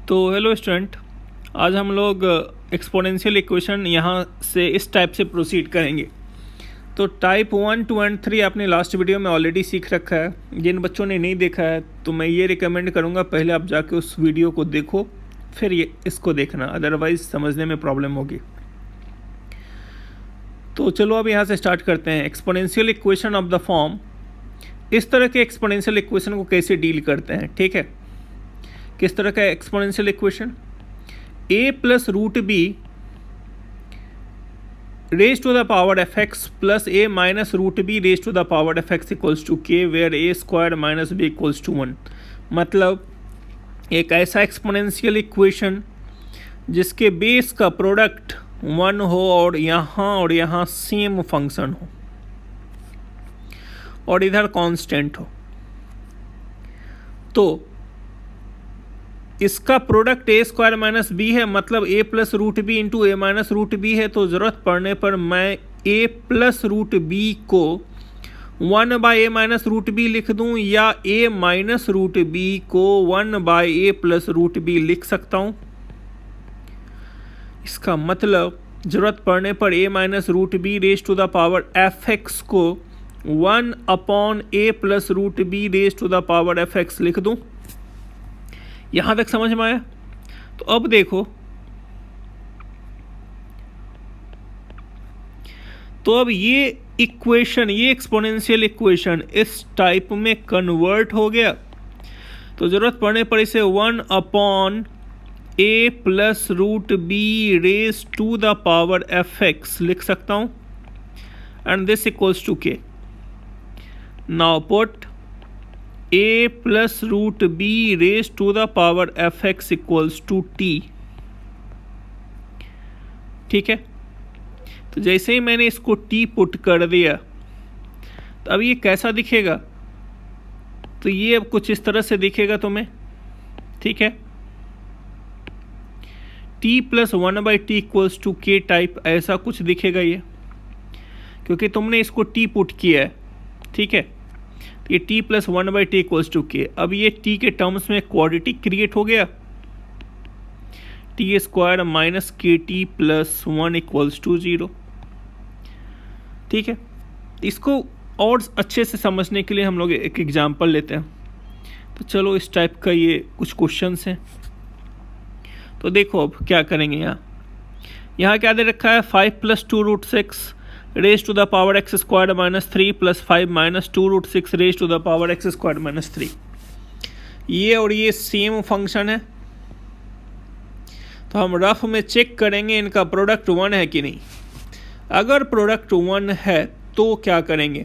तो hello student, आज हम लोग एक्सपोनेंशियल इक्वेशन यहाँ से इस टाइप से प्रोसीड करेंगे। तो टाइप 1, 2 एंड 3 आपने लास्ट वीडियो में ऑलरेडी सीख रखा है। जिन बच्चों ने नहीं देखा है तो मैं ये रिकमेंड करूँगा पहले आप जाके उस वीडियो को देखो, फिर ये इसको देखना, अदरवाइज़ समझने में प्रॉब्लम होगी। तो चलो अब यहाँ से स्टार्ट करते हैं। Exponential equation of the form, इस तरह के एक्सपोनेंशियल इक्वेशन को कैसे डील करते हैं, ठीक है। किस तरह का exponential equation, a plus root B raise to the power F x plus a minus root B raise to the power F x equals to K, where a square minus B equals to 1। मतलब एक ऐसा exponential equation जिसके base का product 1 हो और यहाँ same function हो और इधर कांस्टेंट हो। तो इसका product A square minus B है, मतलब A plus root B into A minus root B है। तो ज़रूरत पड़ने पर मैं ए प्लस रूट बी को 1 by A minus root B लिख दूं, या ए माइनस रूट बी को 1 by A plus root B लिख सकता हूं। इसका मतलब ज़रूरत पड़ने पर A minus root B raise to the power F X को 1 upon A plus root B raise to the power F X लिख दूं। यहाँ तक समझ में आया? तो अब देखो, तो अब ये इक्वेशन, ये एक्सपोनेंशियल इक्वेशन इस टाइप में कन्वर्ट हो गया। तो ज़रूरत पड़ने पर इसे 1 upon A plus root B raise to the power F X लिख सकता हूँ, and this equals to K. Now put a plus root B raise to the power F x equals to T, ठीक है। तो जैसे ही मैंने इसको t put कर दिया, तो अब ये कैसा दिखेगा? तो ये अब कुछ इस तरह से दिखेगा तुम्हें, ठीक है। t plus 1 by T equals to K type, ऐसा कुछ दिखेगा ये, क्योंकि तुमने इसको t पुट किया है, ठीक है। ये t plus 1 by T equals to K. अब ये t के टर्म्स में क्वाड्रेटिक क्रिएट हो गया, टी स्क्वायर माइनस के टी प्लस 1 इक्वल्स टू 0, ठीक है। इसको और अच्छे से समझने के लिए हम लोग एक एग्जांपल लेते हैं। तो चलो इस टाइप का ये कुछ क्वेश्चंस हैं। तो देखो अब क्या करेंगे। यहाँ क्या दे रखा है, 5 plus 2 root 6 raise to the power x square minus 3 plus 5 minus 2 root 6 raise to the power x square minus 3। ये और ये सेम फंक्शन है, तो हम रफ में चेक करेंगे इनका प्रोडक्ट 1 है कि नहीं। अगर प्रोडक्ट 1 है तो क्या करेंगे,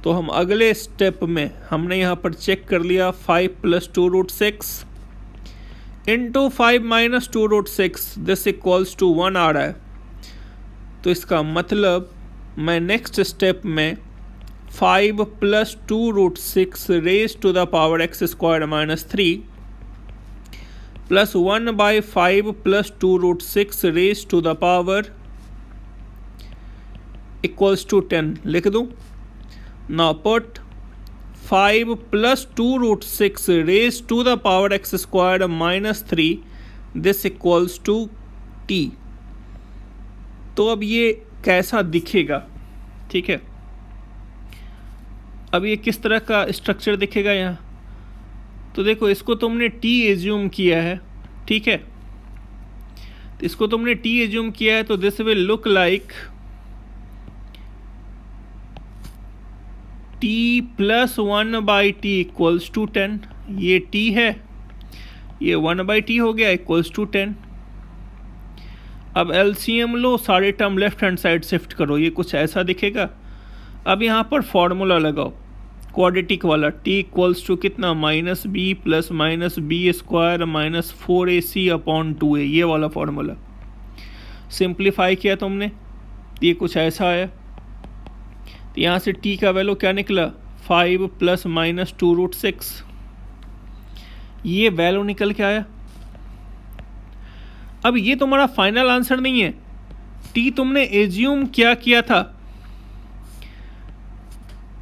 तो हम अगले स्टेप में, हमने यहाँ पर चेक कर लिया 5 plus 2 root 6 into 5 minus 2 root 6, this equals to 1 आ रहा है। तो इसका मतलब मैं नेक्स्ट स्टेप में 5 plus 2 root 6 raise to the power x square minus 3 plus 1 by 5 plus 2 root 6 raise to the power equals to 10 लिख दूं। Now put 5 plus 2 root 6 raise to the power x square minus 3, this equals to t. तो अब ये कैसा दिखेगा, ठीक है। अब ये किस तरह का स्ट्रक्चर दिखेगा यहाँ। तो देखो, इसको तुमने t एज्यूम किया है, ठीक है। तो इसको तुमने t एज्यूम किया है, तो this will look like t plus 1 by T equals to 10। ये t है, ये 1 बाई टी हो गया इक्वल्स टू 10। अब एलसीएम लो, सारे term left hand side shift करो, ये कुछ ऐसा दिखेगा। अब यहाँ पर फॉर्मूला लगाओ क्वाड्रेटिक वाला, t इक्वल्स टू कितना, minus b plus minus b square minus 4ac upon 2a, ये वाला फॉर्मूला सिंप्लीफाई किया तुमने, ये कुछ ऐसा आया। तो यहाँ से t का वैल्यू क्या निकला, 5 प्लस माइनस 2 रूट 6, ये वैल्यू निकल के आया। अब ये तुम्हारा फाइनल आंसर नहीं है, t तुमने एज्यूम क्या किया था,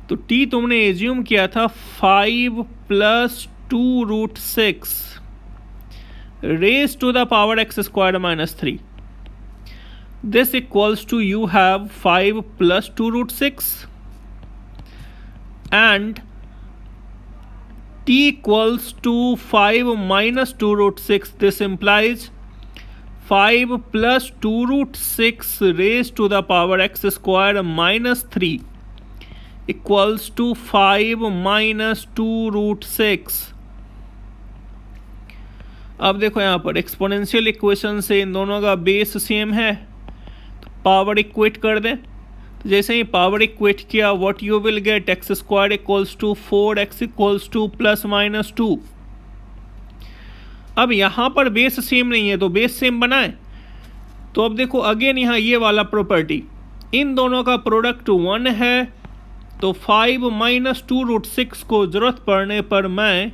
तो t तुमने एज्यूम किया था 5 plus 2 root 6 raised to the power x squared minus 3. This equals to you have 5 plus 2 root 6 and t equals to 5 minus 2 root 6. This implies 5 plus 2 root 6 raised to the power x squared minus 3 equals to 5 minus 2 root 6. अब देखो यहाँ पर exponential equation से इन दोनों का base same है, तो power equate कर दें। तो जैसे ही पावर इक्वेट किया, what you will get, x square equals to 4x equals to plus minus 2। अब यहाँ पर बेस सेम नहीं है तो बेस सेम बनाए। तो अब देखो अगेन यहाँ ये वाला प्रॉपर्टी, इन दोनों का प्रोडक्ट 1 है, तो 5 माइनस 2 रूट 6 को जरूरत पड़ने पर मैं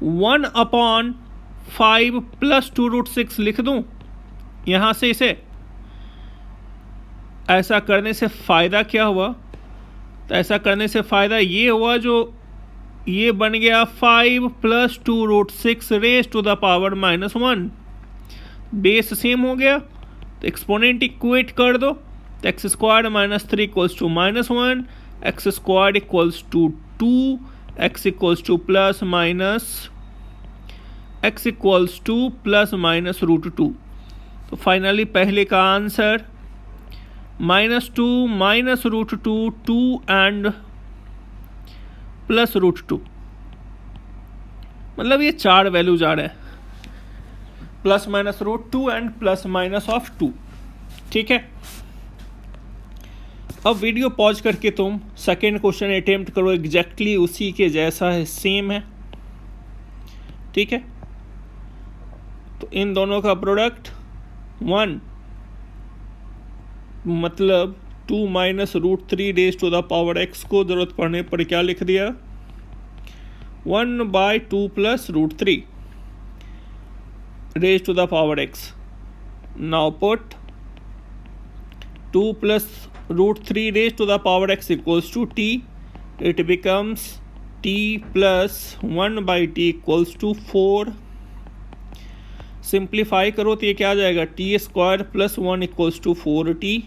1/5 प्लस 2 रूट 6 लिख दूं यहाँ से इसे। ऐसा करने से फ़ायदा क्या हुआ, तो ऐसा करने से फ़ायदा ये हुआ, जो ये बन गया 5 plus 2 root 6 raise to the power minus 1। Base same हो गया तो एक्सपोनेंट इक्वेट कर दो, तो x square minus 3 equals to minus 1, x square equals to 2, x equals to plus minus x equals to plus minus root 2। तो finally पहले का answer -2 minus root 2 2 and plus root 2, मतलब ये 4 वैल्यूज आ रहे हैं, plus minus root 2 and plus minus of 2। ठीक है, अब वीडियो पॉज करके तुम सेकेंड क्वेश्चन अटेम्प्ट करो, एग्जैक्टली उसी के जैसा है, सेम है। ठीक है, तो इन दोनों का प्रोडक्ट 1 मतलब 2 minus root 3 raise to the power x को जरूरत पड़ने पर क्या लिख दिया, 1/2 plus root 3 raise to the power x। Now put 2 plus root 3 raise to the power x equals to t, it becomes t plus 1/t equals to 4। Simplify करो तो ये क्या आ जाएगा, t square plus 1 equals to 4t।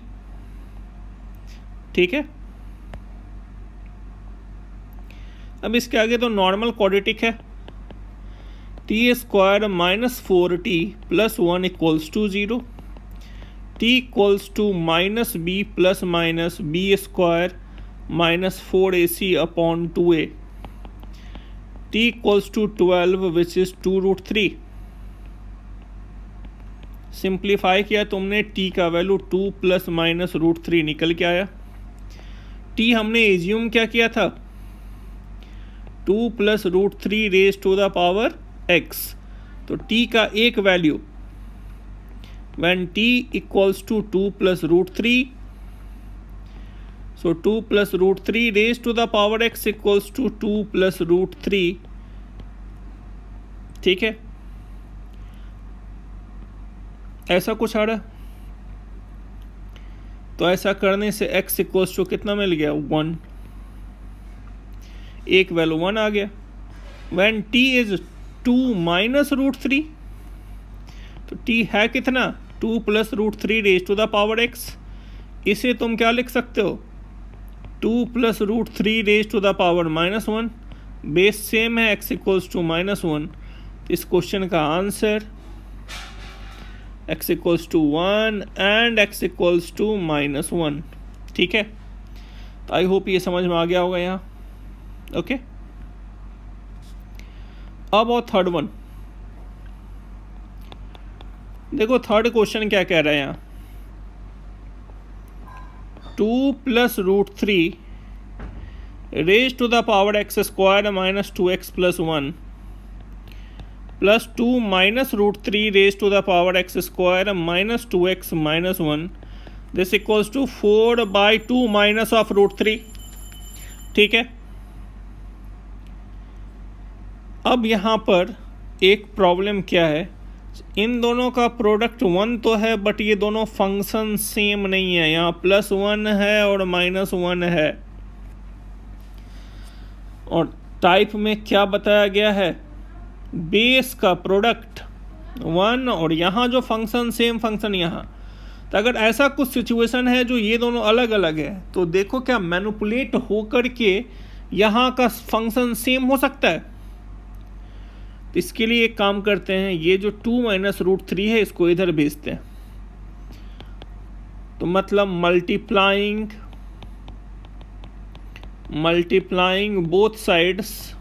ठीक है, अब इसके आगे तो नॉर्मल क्वाड्रेटिक है, t square minus 4t plus 1 equals to 0, t equals to minus b plus minus b square minus 4ac upon 2a, t equals to 12 which is 2 root 3। Simplify किया तुमने, t का वैल्यू 2 प्लस माइनस रूट 3 निकल के आया। t हमने assume क्या किया था, 2 plus root 3 raise to the power x, तो t का एक value when t equals to 2 plus root 3, so 2 plus root 3 raise to the power x equals to 2 plus root 3। ठीक है, ऐसा कुछ आ रहा, तो ऐसा करने से x इक्वल्स टू कितना मिल गया, 1, एक वैल्यू 1 आ गया। When t is 2 minus root 3, तो t है कितना, 2 plus root 3 raise to the power x। इसे तुम क्या लिख सकते हो, 2 plus root 3 raise to the power minus 1। Base same है, x इक्वल्स टू माइनस 1। इस क्वेश्चन का answer x equals to 1 and x equals to minus 1। ठीक है, तो आई होप ये समझ में आ गया होगा यहाँ। ओके, अब और थर्ड वन देखो, थर्ड क्वेश्चन क्या कह रहे हैं यहाँ, 2 plus root 3 raise to the power x square minus 2x plus 1 plus 2 minus root 3 raise to the power x square minus 2x minus 1, this equals to 4/2 minus of root 3। ठीक है, अब यहाँ पर एक प्रॉब्लम क्या है, इन दोनों का प्रोडक्ट 1 तो है बट ये दोनों फंक्शन सेम नहीं है, यहाँ +1 है और -1 है। और टाइप में क्या बताया गया है, बेस का प्रोडक्ट 1 और यहाँ जो फंक्शन सेम फंक्शन यहाँ। तो अगर ऐसा कुछ सिचुएशन है जो ये दोनों अलग अलग है, तो देखो क्या मैनिपुलेट होकर के यहाँ का फंक्शन सेम हो सकता है। तो इसके लिए एक काम करते हैं, ये जो 2 - √3 है इसको इधर भेजते हैं। तो मतलब मल्टीप्लाइंग बोथ साइड्स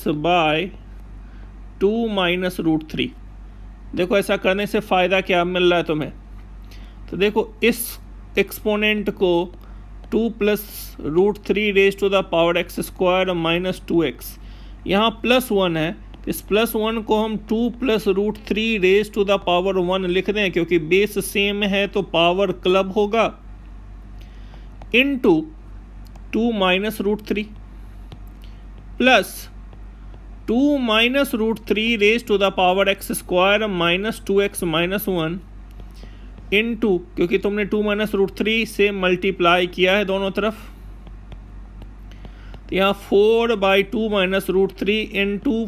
बाय 2 - √3। देखो ऐसा करने से फ़ायदा क्या मिल रहा है तुम्हें। तो देखो इस एक्सपोनेंट को 2 + √3 raise to the power x² - 2x, यहाँ +1 है। इस +1 को हम 2 + √3 रेज़ टू द पावर 1 लिख दें, क्योंकि बेस सेम है तो पावर क्लब होगा, into 2 - √3 plus 2 - √3 raise to the power x² - 2x - 1 into, क्योंकि तुमने 2 - √3 से मल्टीप्लाई किया है दोनों तरफ, तो यहाँ 4/2 - √3 इंटू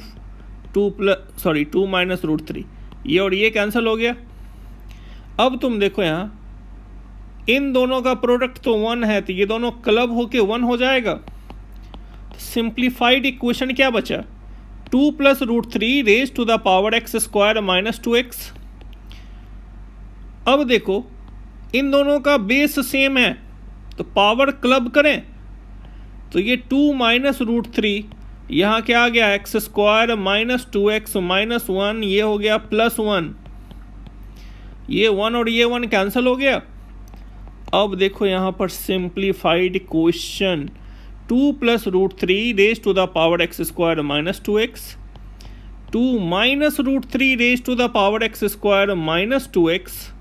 2 - √3, ये और ये कैंसिल हो गया। अब तुम देखो यहाँ इन दोनों का प्रोडक्ट तो 1 है, तो ये दोनों क्लब होके 1 हो जाएगा। सिंप्लीफाइड इक्वेशन क्या बचा, 2 + √3 raise to the power x² - 2x। अब देखो इन दोनों का बेस सेम है तो पावर क्लब करें, तो ये 2 - √3 यहाँ क्या आ गया, x² - 2x - 1, ये हो गया +1, ये 1 और ये 1 कैंसिल हो गया। अब देखो यहाँ पर simplified equation 2 + √3 raise to the power x² - 2x, 2 - √3 raise to the power x² - 2x,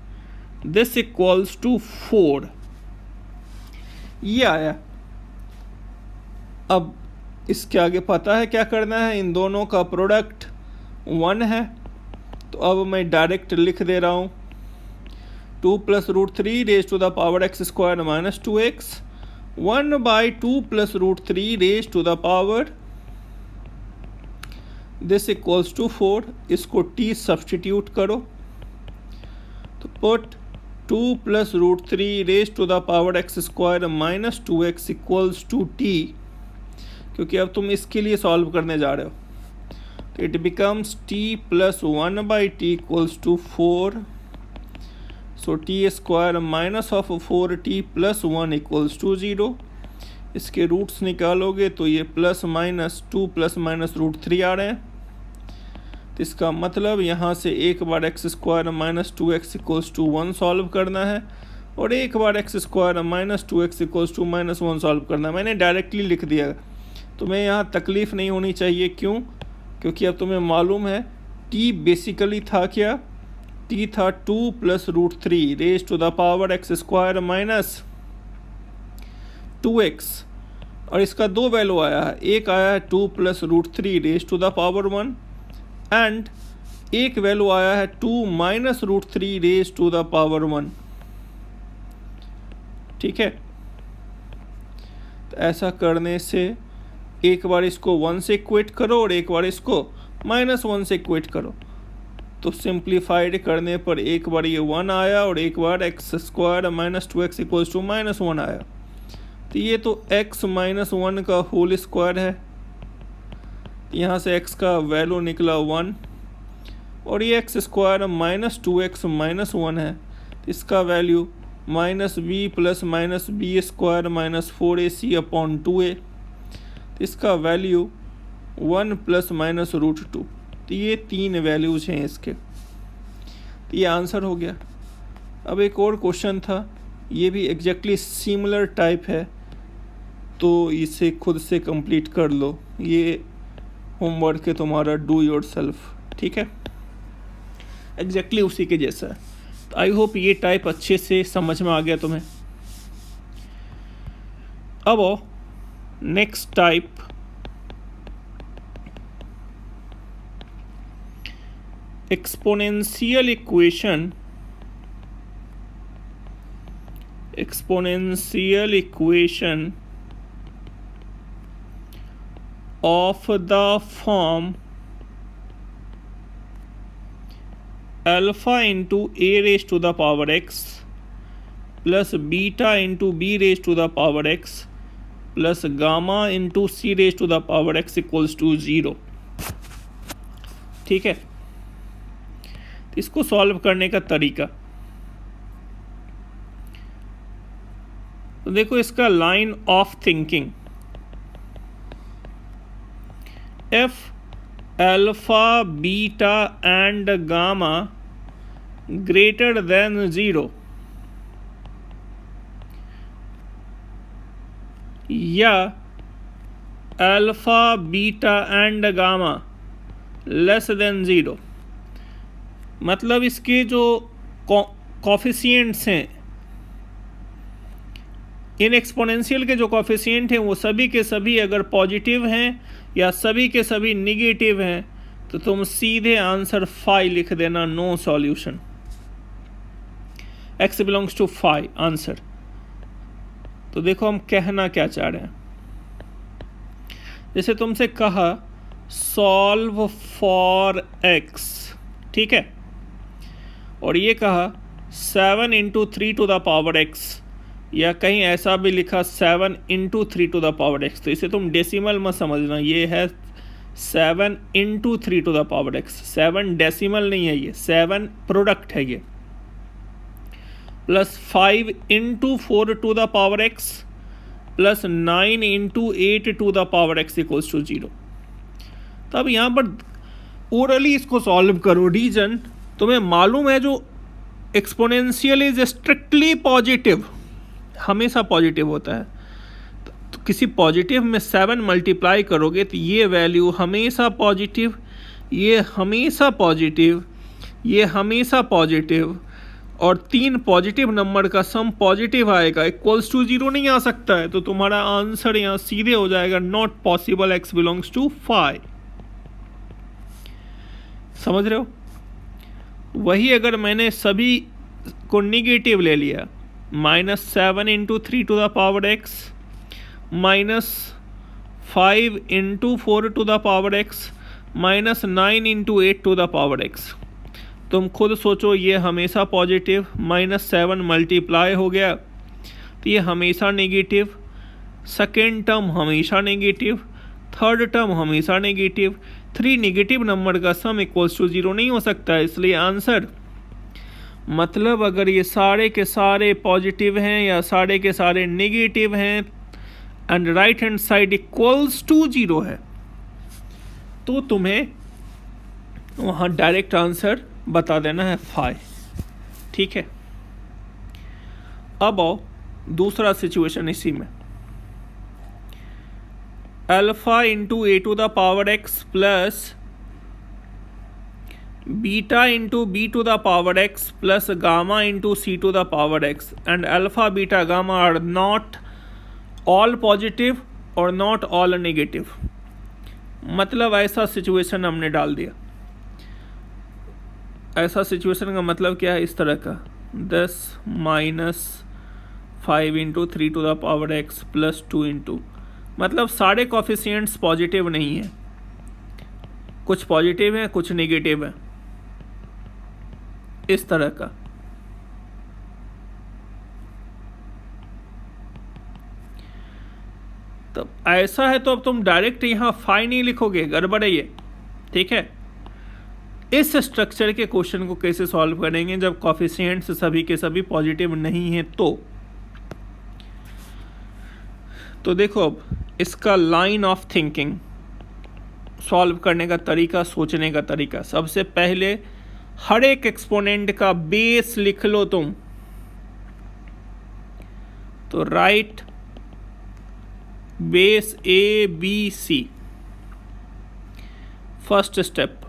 this equals to 4, ये आया। अब इसके आगे पता है क्या करना है, इन दोनों का प्रोडक्ट 1 है, तो अब मैं डायरेक्ट लिख दे रहा हूँ 2 + √3 raise to the power x² - 2x 1/2 + √3 raise to the power, this equals to 4। इसको t सब्सटीट्यूट करो, तो put 2 + √3 raise to the power x² - 2x equals to t, क्योंकि अब तुम इसके लिए सॉल्व करने जा रहे हो, तो it becomes t + 1/t equals to 4, so t² - 4t + 1 equals to 0। इसके रूट्स निकालोगे तो ये +- 2 + √3 आ रहे हैं, तो इसका मतलब यहाँ से एक बार x² - 2x equals to 1 solve करना है, और एक बार x² - 2x equals to -1 solve करना है। मैंने डायरेक्टली लिख दिया, तुम्हें यहाँ तकलीफ़ नहीं होनी चाहिए। क्यों? क्योंकि अब तुम्हें मालूम है t बेसिकली था क्या, t था 2 + √3 raise to the power x² - 2x, और इसका 2 वैल्यू आया है, एक आया है 2 + √3 raise to the power 1 and एक वैल्यू आया है 2 - √3 रेज़ टू द पावर 1। ठीक है, तो ऐसा करने से एक बार इसको 1 से इक्वेट करो और एक बार इसको -1 से इक्वेट करो, तो सिंप्लीफाइड करने पर एक बार ये 1 आया और एक बार x² - 2x इक्वल्स टू -1 आया। तो ये तो x - 1 का होल स्क्वायर है, यहाँ से x का वैल्यू निकला 1, और ये x² - 2x - 1 है, इसका वैल्यू -b + -b² - 4ac/2a, इसका वैल्यू 1 ± √2। तो ये 3 वैल्यूज़ हैं इसके, तो ये आंसर हो गया। अब एक और क्वेश्चन था, ये भी एग्जैक्टली सिमिलर टाइप है, तो इसे खुद से कंप्लीट कर लो, ये होमवर्क है तुम्हारा, डू योर सेल्फ। ठीक है, एग्जैक्टली उसी के जैसा है। तो आई होप ये टाइप अच्छे से समझ में आ गया तुम्हें। अब next type, exponential equation of the form alpha into a raised to the power x plus beta into b raised to the power x plus gamma into c raised to the power x equals to 0। ठीक है, इसको solve करने का तरीका तो देखो, इसका line of thinking, if alpha beta and gamma greater than 0 या alpha beta and gamma less than 0, मतलब इसके जो कॉफिशिएंट्स हैं, इन एक्सपोनेंशियल के जो कॉफिशिएंट हैं वो सभी के सभी अगर पॉजिटिव हैं या सभी के सभी निगेटिव हैं तो तुम सीधे आंसर 5 लिख देना, no solution, x belongs to 5 answer. तो देखो हम कहना क्या चाह रहे हैं, जैसे तुमसे कहा सॉल्व फॉर x, ठीक है, और ये कहा 7 into 3 to the power x, या कहीं ऐसा भी लिखा 7 into 3 to the power x, तो इसे तुम डेसिमल मत समझना, ये है 7 into 3 to the power x, 7 decimal नहीं है, ये 7 प्रोडक्ट है ये, plus 5 into 4 to the power x plus 9 into 8 to the power x equals to 0। तो अब यहाँ पर ओरली इसको सॉल्व करो। रीजन तुम्हें मालूम है, जो एक्सपोनेंशियल इज स्ट्रिक्टली पॉजिटिव, हमेशा पॉजिटिव होता है, तो किसी पॉजिटिव में 7 मल्टीप्लाई करोगे तो ये वैल्यू हमेशा पॉजिटिव, ये हमेशा पॉजिटिव, ये हमेशा पॉजिटिव, और 3 पॉजिटिव नंबर का सम पॉजिटिव आएगा, इक्वल्स टू 0 नहीं आ सकता है, तो तुम्हारा आंसर यहाँ सीधे हो जाएगा not possible, x belongs to 5। समझ रहे हो? वही अगर मैंने सभी को निगेटिव ले लिया, -7 into 3 to the power x -5 into 4 to the power x -9 into 8 to the power x, तुम खुद सोचो, ये हमेशा पॉजिटिव, -7 मल्टीप्लाई हो गया तो ये हमेशा नेगेटिव, सेकेंड टर्म हमेशा नेगेटिव, थर्ड टर्म हमेशा नेगेटिव, 3 नेगेटिव नंबर का सम इक्वल्स टू 0 नहीं हो सकता है, इसलिए आंसर, मतलब अगर ये सारे के सारे पॉजिटिव हैं या सारे के सारे नेगेटिव हैं and right hand side equals to 0 है, तो तुम्हें वहाँ डायरेक्ट आंसर बता देना है 5। ठीक है, अब आओ दूसरा सिचुएशन इसी में, alpha into a to the power x plus beta into b to the power x plus gamma into c to the power x, and alpha beta gamma are not all positive और not all negative. मतलब ऐसा situation हमने डाल दिया। ऐसा situation का मतलब क्या है, इस तरह का 10 - 5 into 3 to the power x plus 2 into, मतलब सारे कॉफिशिएंट्स पॉजिटिव नहीं हैं, कुछ पॉजिटिव हैं कुछ नेगेटिव हैं, इस तरह का। तो ऐसा है तो अब तुम डायरेक्ट यहाँ 5 नहीं लिखोगे, गड़बड़ है ये। ठीक है, इस स्ट्रक्चर के क्वेश्चन को कैसे सॉल्व करेंगे जब कॉफिशिएंट्स सभी के सभी पॉजिटिव नहीं हैं? तो देखो अब इसका लाइन ऑफ थिंकिंग, सॉल्व करने का तरीका, सोचने का तरीका, सबसे पहले हर एक एक्सपोनेंट का बेस लिख लो तुम। तो write base a b c, first step.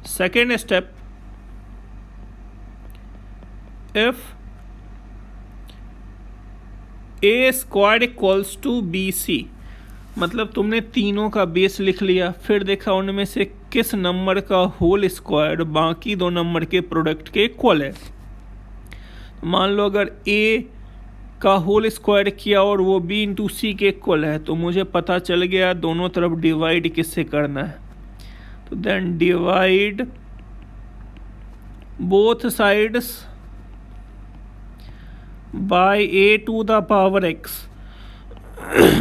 Second step, if a square equals to b c, मतलब तुमने तीनों का बेस लिख लिया, फिर देखा उनमें से किस नंबर का होल स्क्वायर बाकी दो नंबर के प्रोडक्ट के इक्वल है। मान लो अगर a का होल स्क्वायर किया और वो b इंटू सी के इक्वल है, तो मुझे पता चल गया दोनों तरफ डिवाइड किससे करना है। तो then divide both sides by a to the power x।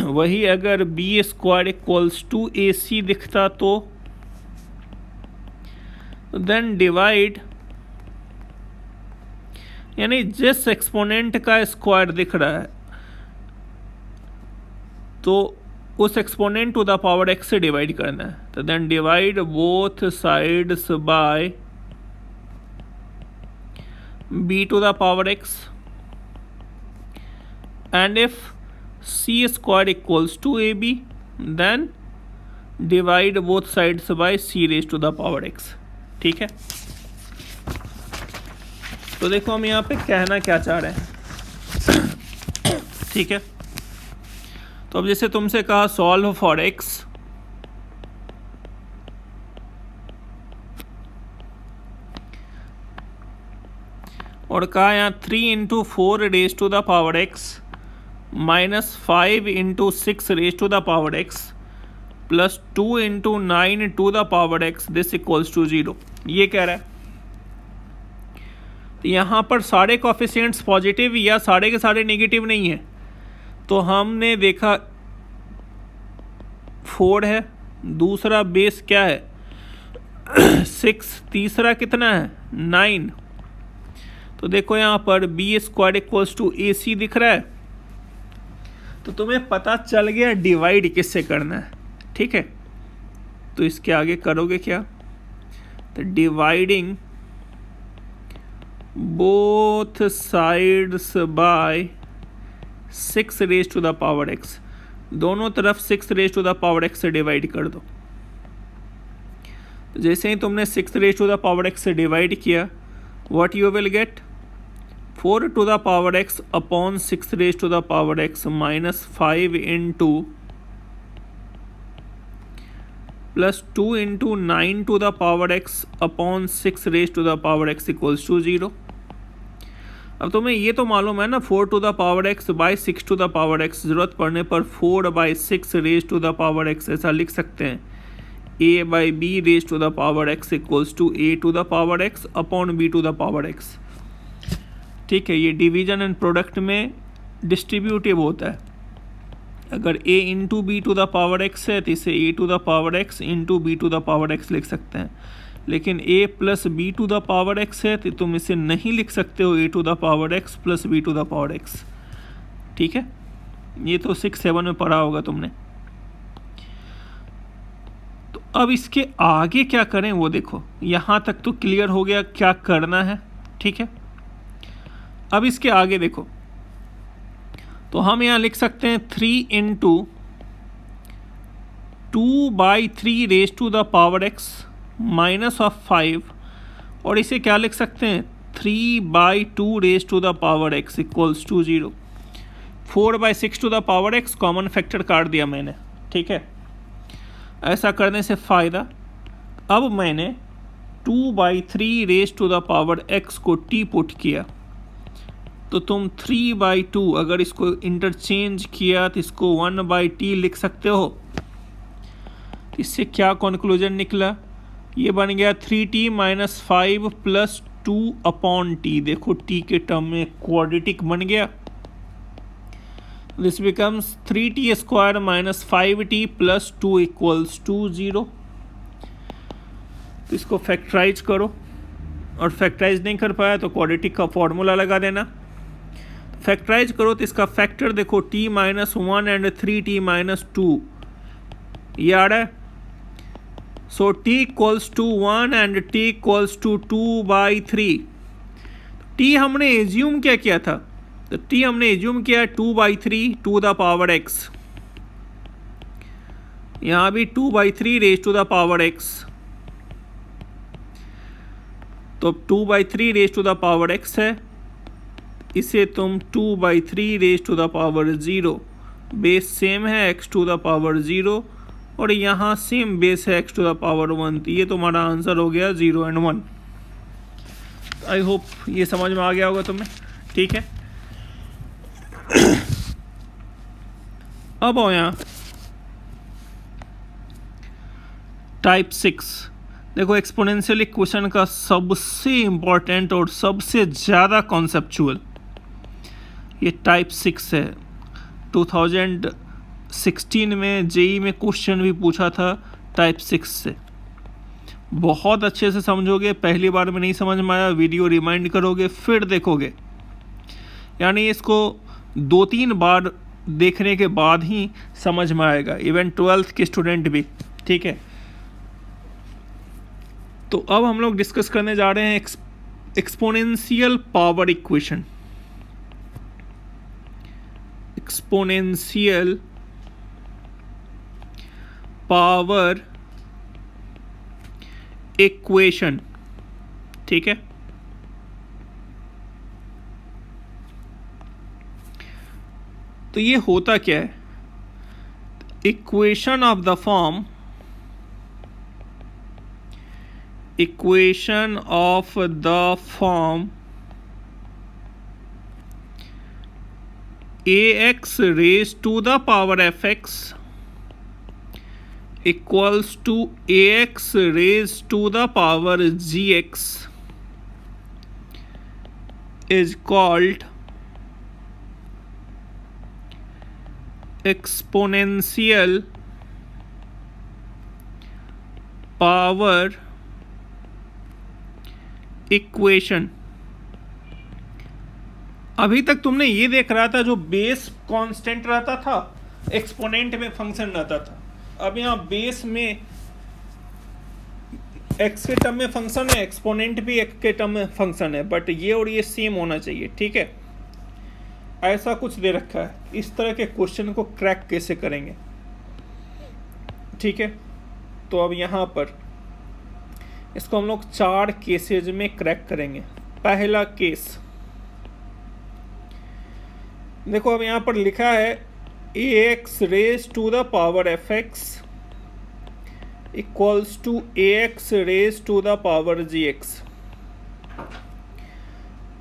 वही अगर b square equals to a c दिखता तो देन डिवाइड, यानी जिस एक्सपोनेंट का स्क्वायर दिख रहा है तो उस exponent to the power x से डिवाइड करना है। तो then divide both sides by b to the power x, and if c square equals to ab then divide both sides by c raised to the power x। ठीक है, तो देखो हम यहाँ पे कहना क्या चाह रहे हैं। ठीक है, तो अब जैसे तुमसे कहा सॉल्व फॉर x, और कहा यहाँ 3 into 4 raise to the power x minus 5 into 6 raise to the power x plus 2 into 9 to the power x this equals to 0, ये कह रहा है। तो यहाँ पर सारे कोफिशिएंट्स पॉजिटिव या सारे के सारे नेगेटिव नहीं है, तो हमने देखा 4 है, दूसरा बेस क्या है 6, तीसरा कितना है 9। तो देखो यहाँ पर B square equals to a सी दिख रहा है, तो तुम्हें पता चल गया डिवाइड किससे करना है। ठीक है, तो इसके आगे करोगे क्या, तो dividing both sides by 6 raise to the power x, दोनों तरफ 6 raise to the power x से डिवाइड कर दो। तो जैसे ही तुमने 6 raise to the power x से डिवाइड किया, what you will get 4 to the power x upon 6 raise to the power x minus 5 into plus 2 into 9 to the power x upon 6 raise to the power x equals to 0। अब तुम्हें ये तो मालूम है ना 4 to the power x by 6 to the power x, ज़रूरत पड़ने पर 4 by 6 raise to the power x ऐसा लिख सकते हैं, a by b raise to the power x equals to a to the power x upon b to the power x। ठीक है, ये डिवीजन एंड प्रोडक्ट में डिस्ट्रीब्यूटिव होता है। अगर a into b to the power x है तो इसे a to the power x into b to the power x लिख सकते हैं, लेकिन a plus b to the power x है तो तुम इसे नहीं लिख सकते हो a to the power x plus b to the power x। ठीक है, ये तो 6-7 में पढ़ा होगा तुमने। तो अब इसके आगे क्या करें वो देखो, यहाँ तक तो क्लियर हो गया क्या करना है। ठीक है, अब इसके आगे देखो, तो हम यहाँ लिख सकते हैं 3 into 2 by 3 raise to the power x minus of 5, और इसे क्या लिख सकते हैं 3 by 2 raise to the power x equals to 0। 4 by 6 to the power x common factor काट दिया मैंने। ठीक है, ऐसा करने से फ़ायदा, अब मैंने 2 by 3 raise to the power x को t पुट किया, तो तुम 3 बाई 2 अगर इसको इंटरचेंज किया तो इसको 1 बाई टी लिख सकते हो। तो इससे क्या कंक्लूजन निकला, ये बन गया 3t minus 5 plus 2 upon t. देखो t के टर्म में क्वाड्रेटिक बन गया, this becomes 3t square minus 5t plus 2 equals to 0। तो इसको फैक्टराइज करो, और फैक्टराइज नहीं कर पाया तो क्वाड्रेटिक का फॉर्मूला लगा देना। फैक्टराइज करो तो इसका फैक्टर देखो t minus 1 and 3t minus 2, ये आ रहा है। So t equals to 1 and t equals to 2 by 3। t हमने एज्यूम क्या किया था, तो t हमने एज्यूम किया 2 by 3 to the power x, यहाँ भी 2 by 3 raise to the power x, तो 2 by 3 raise to the power x है, इसे तुम 2 by 3 raise to the power 0, base same है x टू द पावर 0, और यहाँ सेम बेस है x टू द पावर 1। तो ये तुम्हारा आंसर हो गया 0 एंड 1। आई होप ये समझ में आ गया होगा तुम्हें। ठीक है, अब आओ यहाँ टाइप 6। देखो एक्सपोनेंशियल इक्वेशन का सबसे इम्पोर्टेंट और सबसे ज़्यादा कॉन्सेप्चुअल ये टाइप 6 है। 2016 में जेई में क्वेश्चन भी पूछा था टाइप 6 से। बहुत अच्छे से समझोगे, पहली बार में नहीं समझ में आया वीडियो रिमाइंड करोगे फिर देखोगे, यानी इसको 2-3 बार देखने के बाद ही समझ में आएगा, इवन 12th के स्टूडेंट भी। ठीक है, तो अब हम लोग डिस्कस करने जा रहे हैं exponential power equation. Exponential power equation. ठीक है, तो ये होता क्या है? Equation of the form ax raised to the power fx equals to ax raised to the power gx is called exponential power equation. अभी तक तुमने ये देख रहा था जो बेस कांस्टेंट रहता था, एक्सपोनेंट में फंक्शन रहता था। अब यहाँ बेस में एक्स के टर्म में फंक्शन है, एक्सपोनेंट भी एक्स के टर्म में फंक्शन है, बट ये और ये सेम होना चाहिए। ठीक है, ऐसा कुछ दे रखा है। इस तरह के क्वेश्चन को क्रैक कैसे करेंगे? ठीक है, तो अब यहाँ पर इसको हम लोग 4 केसेज में क्रैक करेंगे। पहला केस देखो, अब यहाँ पर लिखा है ax raise to the power fx equals to ax raise to the power gx।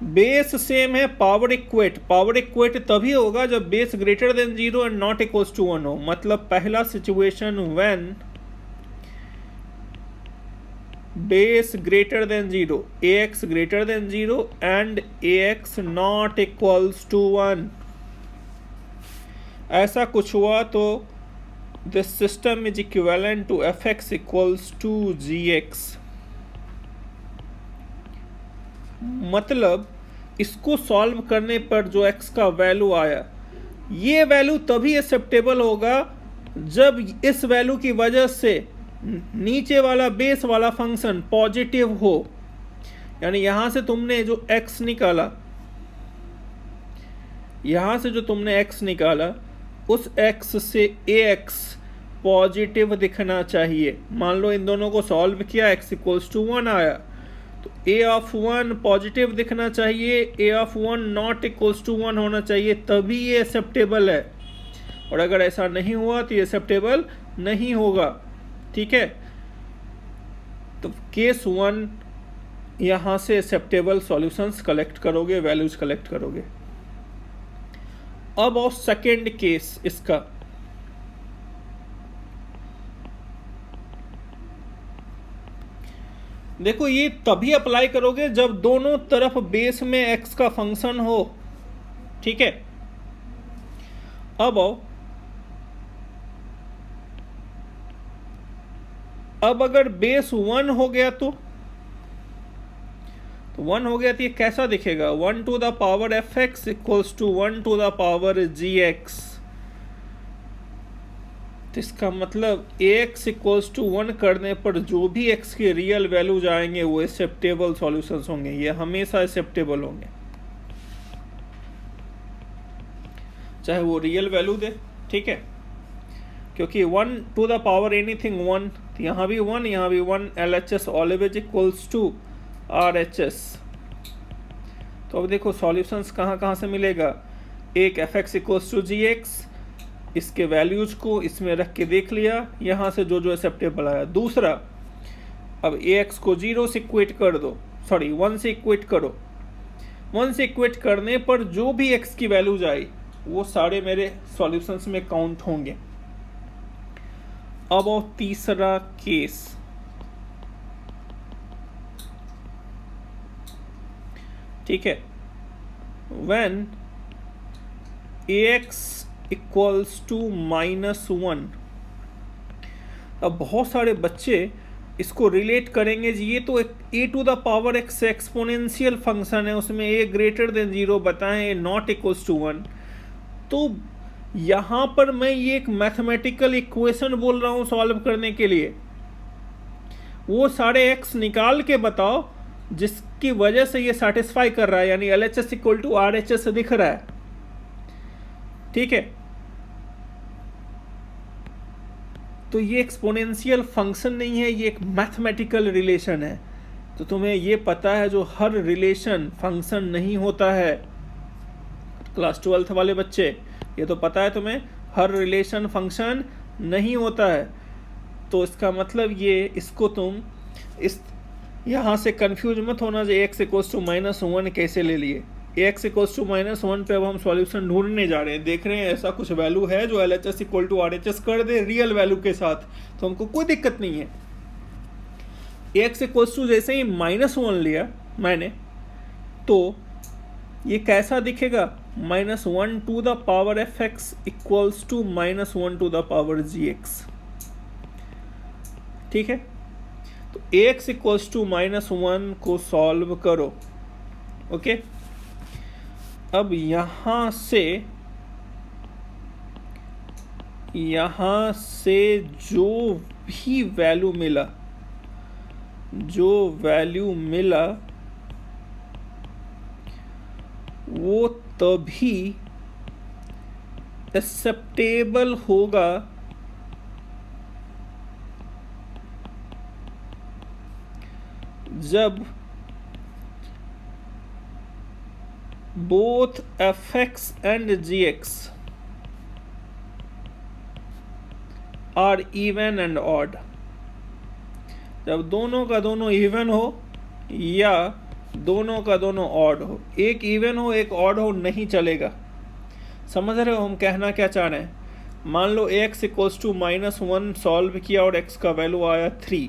Base same है, पावर इक्वेट तभी होगा जब base greater than 0 and not equals to 1 हो। मतलब पहला situation when base greater than 0, ax greater than 0 and ax not equals to 1, ऐसा कुछ हुआ तो this system is equivalent to fx equals to gx। मतलब इसको सॉल्व करने पर जो x का वैल्यू आया, ये वैल्यू तभी एक्सेप्टेबल होगा जब इस वैल्यू की वजह से नीचे वाला बेस वाला फंक्शन पॉजिटिव हो। यानी यहां से तुमने जो x निकाला, यहां से जो तुमने x निकाला, उस x से ax पॉजिटिव दिखना चाहिए। मान लो इन दोनों को सॉल्व किया, x इक्वल्स टू 1 आया, तो a ऑफ 1 पॉजिटिव दिखना चाहिए, a of 1 not equals to 1 होना चाहिए, तभी ये एक्सेप्टेबल है। और अगर ऐसा नहीं हुआ तो ये एक्सेप्टेबल नहीं होगा। ठीक है, तो केस 1 यहां से एक्सेप्टेबल सॉल्यूशंस कलेक्ट करोगे, वैल्यूज कलेक्ट करोगे। अब और सेकेंड केस इसका, देखो ये तभी अप्लाई करोगे जब दोनों तरफ बेस में x का फंक्शन हो। ठीक है, अब आओ, अब अगर बेस 1 हो गया तो 1 हो गया तो ये कैसा दिखेगा? 1 to the power fx equals to 1 to the power gx। तो इसका मतलब ax इक्वल्स टू 1 करने पर जो भी x के रियल वैल्यूज आएंगे वो एक्सेप्टेबल सॉल्यूशंस होंगे, ये हमेशा एक्सेप्टेबल होंगे, चाहे वो रियल वैल्यू दे। ठीक है, क्योंकि 1 टू द पावर एनीथिंग 1, तो यहाँ भी 1, यहाँ भी 1, LHS always equals to RHS। तो अब देखो सॉल्यूशंस कहाँ कहाँ से मिलेगा। एक fx इक्वल्स टू gx, इसके वैल्यूज को इसमें रख के देख लिया, यहाँ से जो जो एक्सेप्टेबल आया। दूसरा, अब ax को 0 से इक्वेट कर दो, सॉरी 1 से इक्वेट करो। 1 से इक्वेट करने पर जो भी x की वैल्यूज आई वो सारे मेरे सॉल्यूशंस में काउंट होंगे। अब और तीसरा केस, ठीक है, when ax इक्वल्स टू -1। अब बहुत सारे बच्चे इसको रिलेट करेंगे जी, ये तो एक a⁴x एक्सपोनेंशियल फंक्शन है, उसमें a ग्रेटर देन 0 बताएं, नॉट इक्वल्स टू 1। तो यहाँ पर मैं ये एक मैथमेटिकल इक्वेशन बोल रहा हूँ सॉल्व करने के लिए, वो सारे x निकाल के बताओ जिसकी वजह से ये सेटिस्फाई कर रहा है, यानी LHS इक्वल टू RHS दिख रहा है, ठीक है। तो ये एक्सपोनेंशियल फंक्शन नहीं है, ये एक मैथमेटिकल रिलेशन है। तो तुम्हें ये पता है जो हर रिलेशन फंक्शन नहीं होता है, क्लास 12th वाले बच्चे, ये तो पता है तुम्हें, हर रिलेशन फंक्शन नहीं होता है। तो इसका मतलब ये, इसको तुम इस यहाँ से कंफ्यूज मत होना जो x इक्वल्स टू -1 कैसे ले लिए। x इक्वल्स टू -1 पे अब हम सॉल्यूशन ढूंढने जा रहे हैं, देख रहे हैं ऐसा कुछ वैल्यू है जो LHS इक्वल टू RHS कर दे रियल वैल्यू के साथ, तो हमको कोई दिक्कत नहीं है। x इक्वल्स टू जैसे ही -1 लिया मैंने, तो ये कैसा दिखेगा, -1 to the power fx equals to -1 to the power gx, ठीक है। तो x इक्वल्स टू -1 को सॉल्व करो, ओके। अब यहाँ से जो भी वैल्यू मिला वो तभी एक्सेप्टेबल होगा जब both fx and gx are even and odd। जब दोनों का दोनों इवन हो या दोनों का दोनों ऑड हो, एक इवन हो एक ऑड हो नहीं चलेगा। समझ रहे हो हम कहना क्या चाह रहे हैं। मान लो x इक्वल्स टू -1 सॉल्व किया और x का वैल्यू आया 3,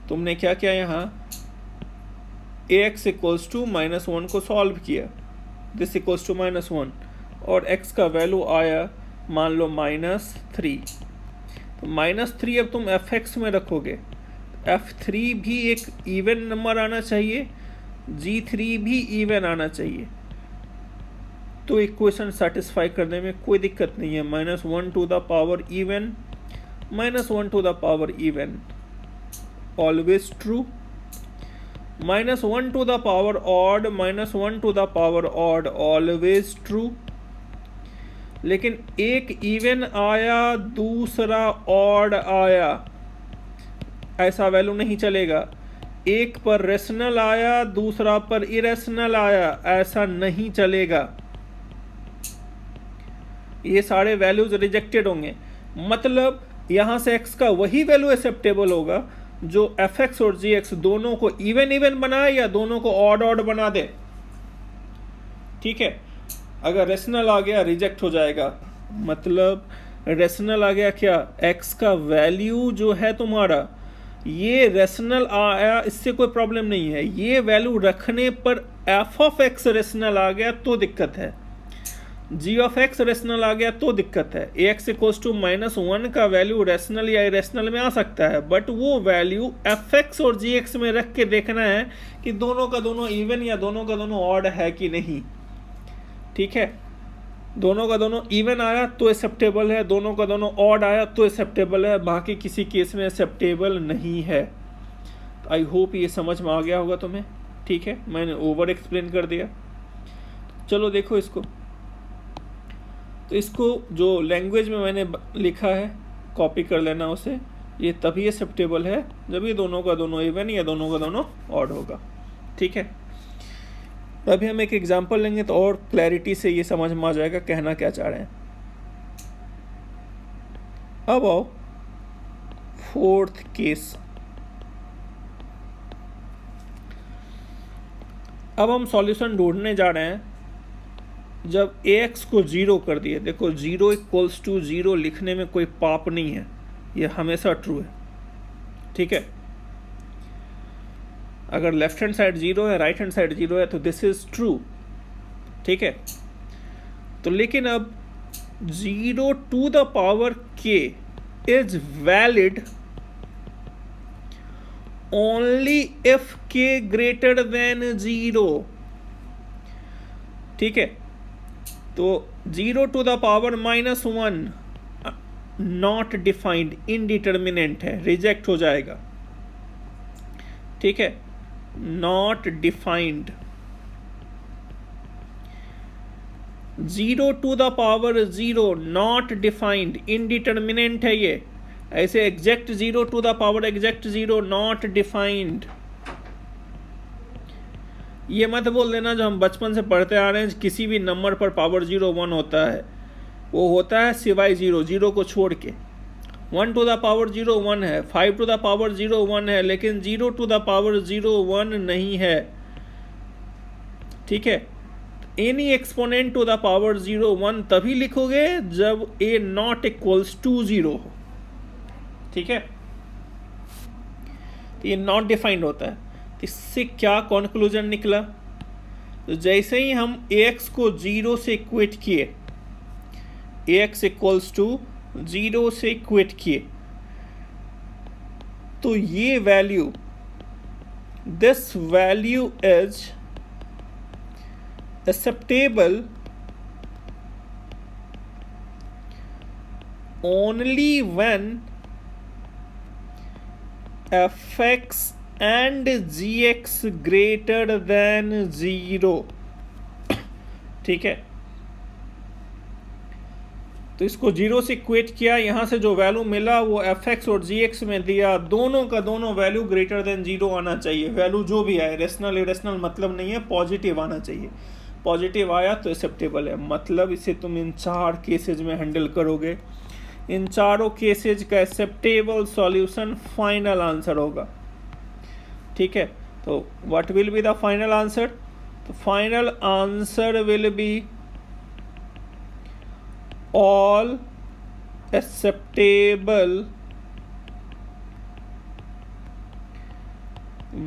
तुमने क्या किया, यहाँ ax इक्वल्स टू -1 को सॉल्व किया, दिस इक्वल्स टू -1, और x का वैल्यू आया मान लो -3। तो -3 अब तुम fx में रखोगे, f3 भी एक इवन नंबर आना चाहिए, g3 भी इवन आना चाहिए, तो इक्वेशन सेटिस्फाई करने में कोई दिक्कत नहीं है। -1 to the power even, -1 to the power even always true, -1 to the power odd, -1 to the power odd always true. लेकिन एक इवन आया दूसरा ऑड आया, ऐसा वैल्यू नहीं चलेगा। एक पर रेशनल आया दूसरा पर इरेशनल आया, ऐसा नहीं चलेगा। ये सारे वैल्यूज रिजेक्टेड होंगे। मतलब यहां से x का वही वैल्यू एक्सेप्टेबल होगा जो fx और gx दोनों को इवन बनाए या दोनों को ऑड बना दे, ठीक है। अगर रेशनल आ गया रिजेक्ट हो जाएगा। मतलब रेशनल आ गया क्या, x का वैल्यू जो है तुम्हारा ये रेशनल आया, इससे कोई प्रॉब्लम नहीं है। ये वैल्यू रखने पर f ऑफ x रेशनल आ गया तो दिक्कत है, g ऑफ x रेशनल आ गया तो दिक्कत है। ax इक्वल्स टू -1 का वैल्यू रेशनल या इरेशनल में आ सकता है, बट वो वैल्यू fx और gx में रख के देखना है कि दोनों का दोनों इवन या दोनों का दोनों ऑड है कि नहीं, ठीक है। दोनों का दोनों इवन आया तो एक्सेप्टेबल है, दोनों का दोनों ऑड आया तो एक्सेप्टेबल है, बाकी किसी केस में एक्सेप्टेबल नहीं है। आई होप ये समझ में आ गया होगा तुम्हें, ठीक है। मैंने ओवर एक्सप्लेन कर दिया। चलो देखो इसको, तो इसको जो लैंग्वेज में मैंने लिखा है कॉपी कर लेना उसे। ये तभी एक्सेप्टेबल है जब ये दोनों का दोनों इवन या दोनों का दोनों ऑड होगा, ठीक है। अभी हम एक एग्जांपल लेंगे तो और क्लैरिटी से ये समझ में आ जाएगा कहना क्या चाह रहे हैं। अब आओ फोर्थ केस। अब हम सॉल्यूशन ढूंढने जा रहे हैं जब ax को 0 कर दिए, देखो 0 इक्वल्स टू 0 लिखने में कोई पाप नहीं है, ये हमेशा ट्रू है, ठीक है। अगर लेफ्ट हैंड साइड 0 है, राइट हैंड साइड 0 है, तो दिस इज ट्रू, ठीक है। तो लेकिन अब 0 to the power k is valid only if k greater than 0, ठीक है। तो 0 to the power -1 not defined, indeterminate है, रिजेक्ट हो जाएगा, ठीक है। Not defined. 0 to the power 0 not defined, indeterminate है ये। ऐसे exact 0 to the power exact 0 not defined. ये मत बोल देना जो हम बचपन से पढ़ते आ रहे हैं, किसी भी नंबर पर पावर 0 1 होता है, वो होता है सिवाय 0 को छोड़ के। 1 टू द पावर 0 1 है, 5 टू द पावर 0 1 है, लेकिन 0 टू द पावर 0 1 नहीं है, ठीक है। Any exponent to the power 0 1 तभी लिखोगे जब a नॉट इक्वल्स टू 0 हो, ठीक है। तो ये नॉट डिफाइंड होता है। तो इससे क्या कॉन्क्लूजन निकला? तो जैसे ही हम ax को 0 से इक्वेट किए, ax इक्वल्स टू 0 से इक्वेट किए, तो ये value, this value is acceptable only when fx and gx greater than 0, ठीक है। तो इसको 0 से इक्वेट किया, यहाँ से जो वैल्यू मिला वो fx और gx में दिया, दोनों का दोनों वैल्यू ग्रेटर देन 0 आना चाहिए। वैल्यू जो भी आए, रेशनल इरेशनल मतलब नहीं है, पॉजिटिव आना चाहिए। पॉजिटिव आया तो एक्सेप्टेबल है, मतलब इसे तुम इन 4 केसेज में हैंडल करोगे। इन चारों केसेज का एक्सेप्टेबल सॉल्यूशन फाइनल आंसर होगा, ठीक है। तो what will be the final answer? तो final answer will be all acceptable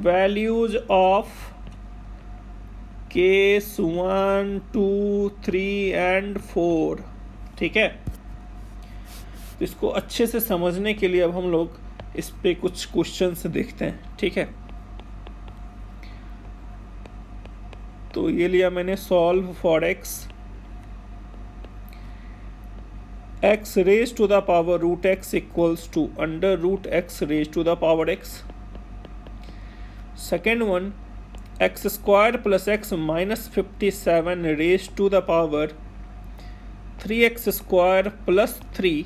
values of case 1 2 3 and 4, ठीक है। तो इसको अच्छे से समझने के लिए अब हम लोग इस पे कुछ क्वेश्चंस देखते हैं, ठीक है। तो ये लिया मैंने, solve for x raised to the power root x equals to under root x raised to the power x. Second one, x square plus x minus 57 raised to the power 3x square plus 3.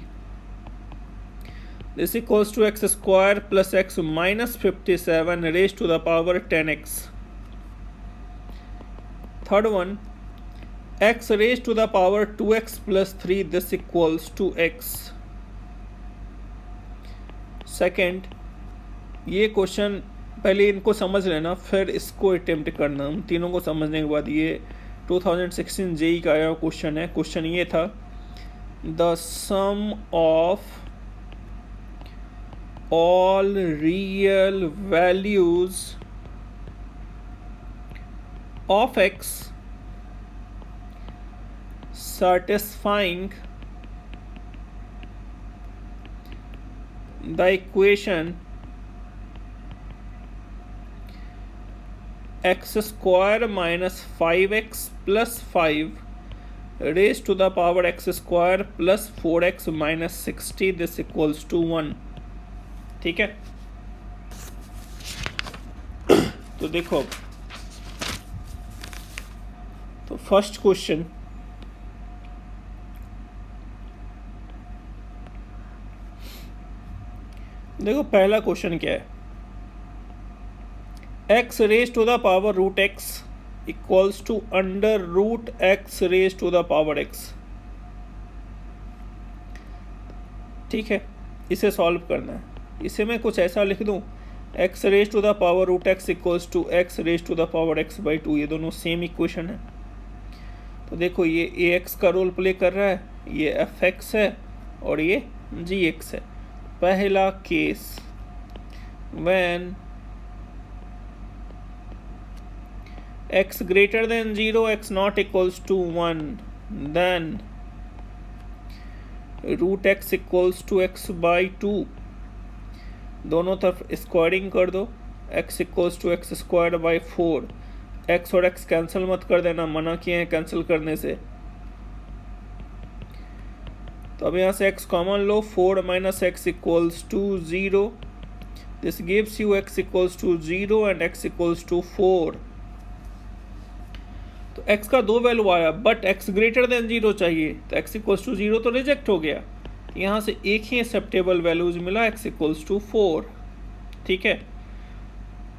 This equals to x square plus x minus 57 raised to the power 10x. Third one, x raised to the power 2x plus 3, this equals to x. Second, ये question पहले इनको समझ लेना, फिर इसको attempt करना। उन तीनों को समझने के बाद, ये 2016 जेई का आया क्वेश्चन है। क्वेश्चन ये था, the sum of all real values of x satisfying the equation x square minus 5x plus 5 raised to the power x square plus 4x minus 60, this equals to 1, ठीक है। तो देखो, तो फर्स्ट क्वेश्चन, देखो पहला question क्या है, x raise to the power root x equals to under root x raise to the power x, ठीक है। इसे सॉल्व करना है। इसे मैं कुछ ऐसा लिख दूं, x raise to the power root x equals to x raise to the power x by 2, ये दोनों सेम इक्वेशन है। तो देखो ये ए एक्स का रोल प्ले कर रहा है, ये एफ एक्स है और ये जी एक्स है। पहला case, when x greater than 0, x not equals to 1, then root x equals to x by 2। दोनों तरफ स्क्वायरिंग कर दो, x equals to x squared by 4। x और x कैंसिल मत कर देना, मना किए हैं कैंसिल करने से। तो अब यहाँ से x common low, 4 minus x equals to 0। This gives you x equals to 0 and x equals to 4। तो x का दो वैल्यू आया, बट x ग्रेटर देन 0 चाहिए, तो x इक्वल्स टू 0 तो रिजेक्ट हो गया। यहाँ से एक ही एक्सेप्टेबल वैल्यूज मिला, x इक्वल्स टू 4। ठीक है,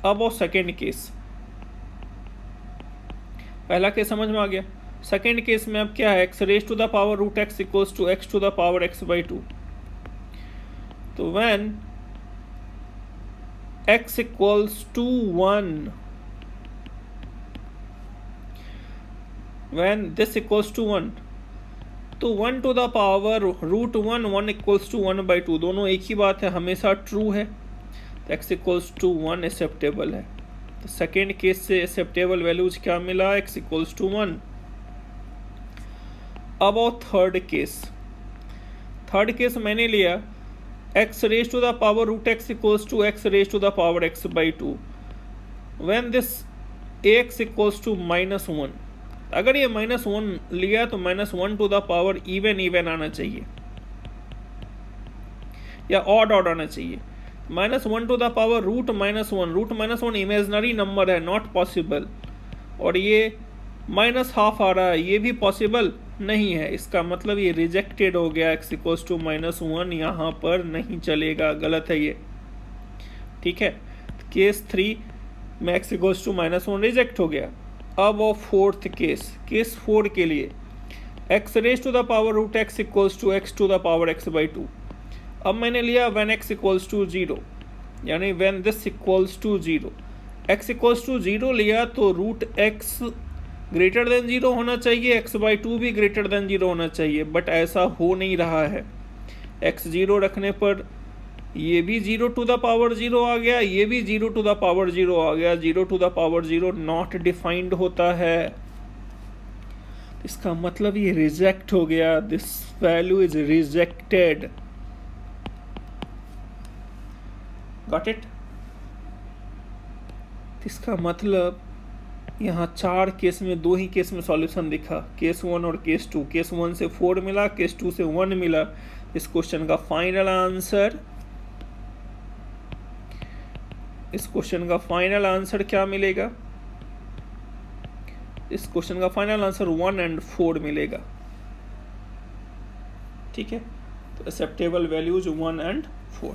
अब और सेकेंड केस। पहला केस समझ में आ गया। सेकेंड केस में अब क्या है, x raise to the power root x equals to x to the power x by 2। तो when x equals to 1, when this equals to 1, तो 1 to the power root 1 equals to 1 by 2, दोनों एक ही बात है, हमेशा ट्रू है। तो x equals to 1 acceptable है। तो सेकेंड केस से एक्सेप्टेबल वैल्यूज क्या मिला, x इक्वल्स टू 1। अब और थर्ड केस। थर्ड केस मैंने लिया x raise to the power root x equals to x raise to the power x by 2, when this ax equals to -1। अगर ये -1 लिया तो -1 टू द पावर इवन आना चाहिए या ऑड आना चाहिए। -1 to the power root -1 imaginary number है, नॉट पॉसिबल। और ये -12 आ रहा है, ये भी पॉसिबल नहीं है। इसका मतलब ये रिजेक्टेड हो गया, x इक्वल्स टू -1 यहाँ पर नहीं चलेगा, गलत है ये। ठीक है, केस 3 में x इक्वल्स टू -1 रिजेक्ट हो गया। अब और फोर्थ केस, केस 4 के लिए x raise to the power root x equals to x to the power x by 2। अब मैंने लिया व्हेन x इक्वल्स टू 0, यानी when this equals to 0। x equals to 0 लिया तो रूट x ग्रेटर देन 0 होना चाहिए, x बाई 2 भी greater than 0 होना चाहिए, बट ऐसा हो नहीं रहा है। x 0 रखने पर ये भी 0 टू द पावर 0 आ गया, ये भी 0 टू द पावर 0 आ गया। 0 to the power 0 not defined होता है, इसका मतलब ये रिजेक्ट हो गया, this value is rejected. Got it? इसका मतलब यहाँ 4 केस में 2 ही केस में सॉल्यूशन दिखा, केस 1 और केस 2। केस 1 से 4 मिला, केस 2 से 1 मिला। इस क्वेश्चन का फाइनल आंसर क्या मिलेगा? इस क्वेश्चन का फाइनल आंसर 1 and 4 मिलेगा। ठीक है, तो एक्सेप्टेबल वैल्यूज 1 and 4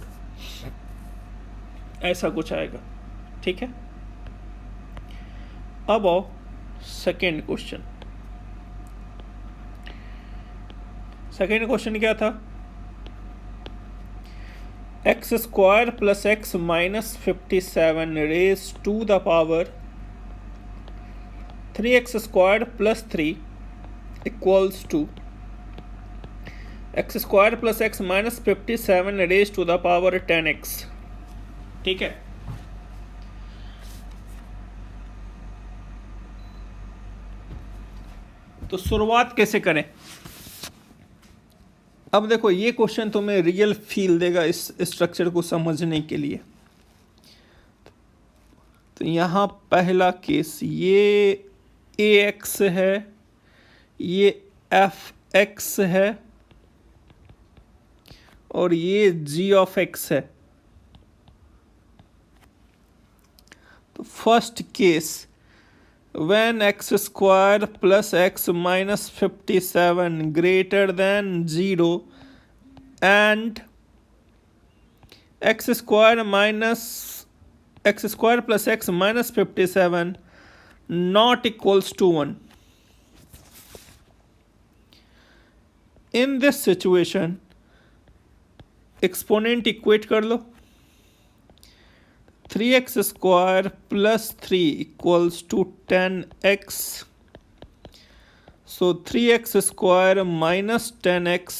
ऐसा कुछ आएगा। ठीक है, अब आओ सेकेंड क्वेश्चन। सेकेंड क्वेश्चन क्या था? X square plus x minus 57 raise to the power 3x square plus 3 equals to x square plus x minus 57 raise to the power 10x। ठीक है, तो शुरुआत कैसे करें? अब देखो, ये क्वेश्चन तुम्हें रियल फील देगा इस स्ट्रक्चर को समझने के लिए। तो यहाँ पहला केस, ये ax है, ये fx है और ये g of x है। तो first case, when x square plus x minus 57 greater than 0 and x square plus x minus 57 not equals to 1. In this situation, exponent equate कर लो, 3x square plus 3 equals to 10x so 3x² minus 10x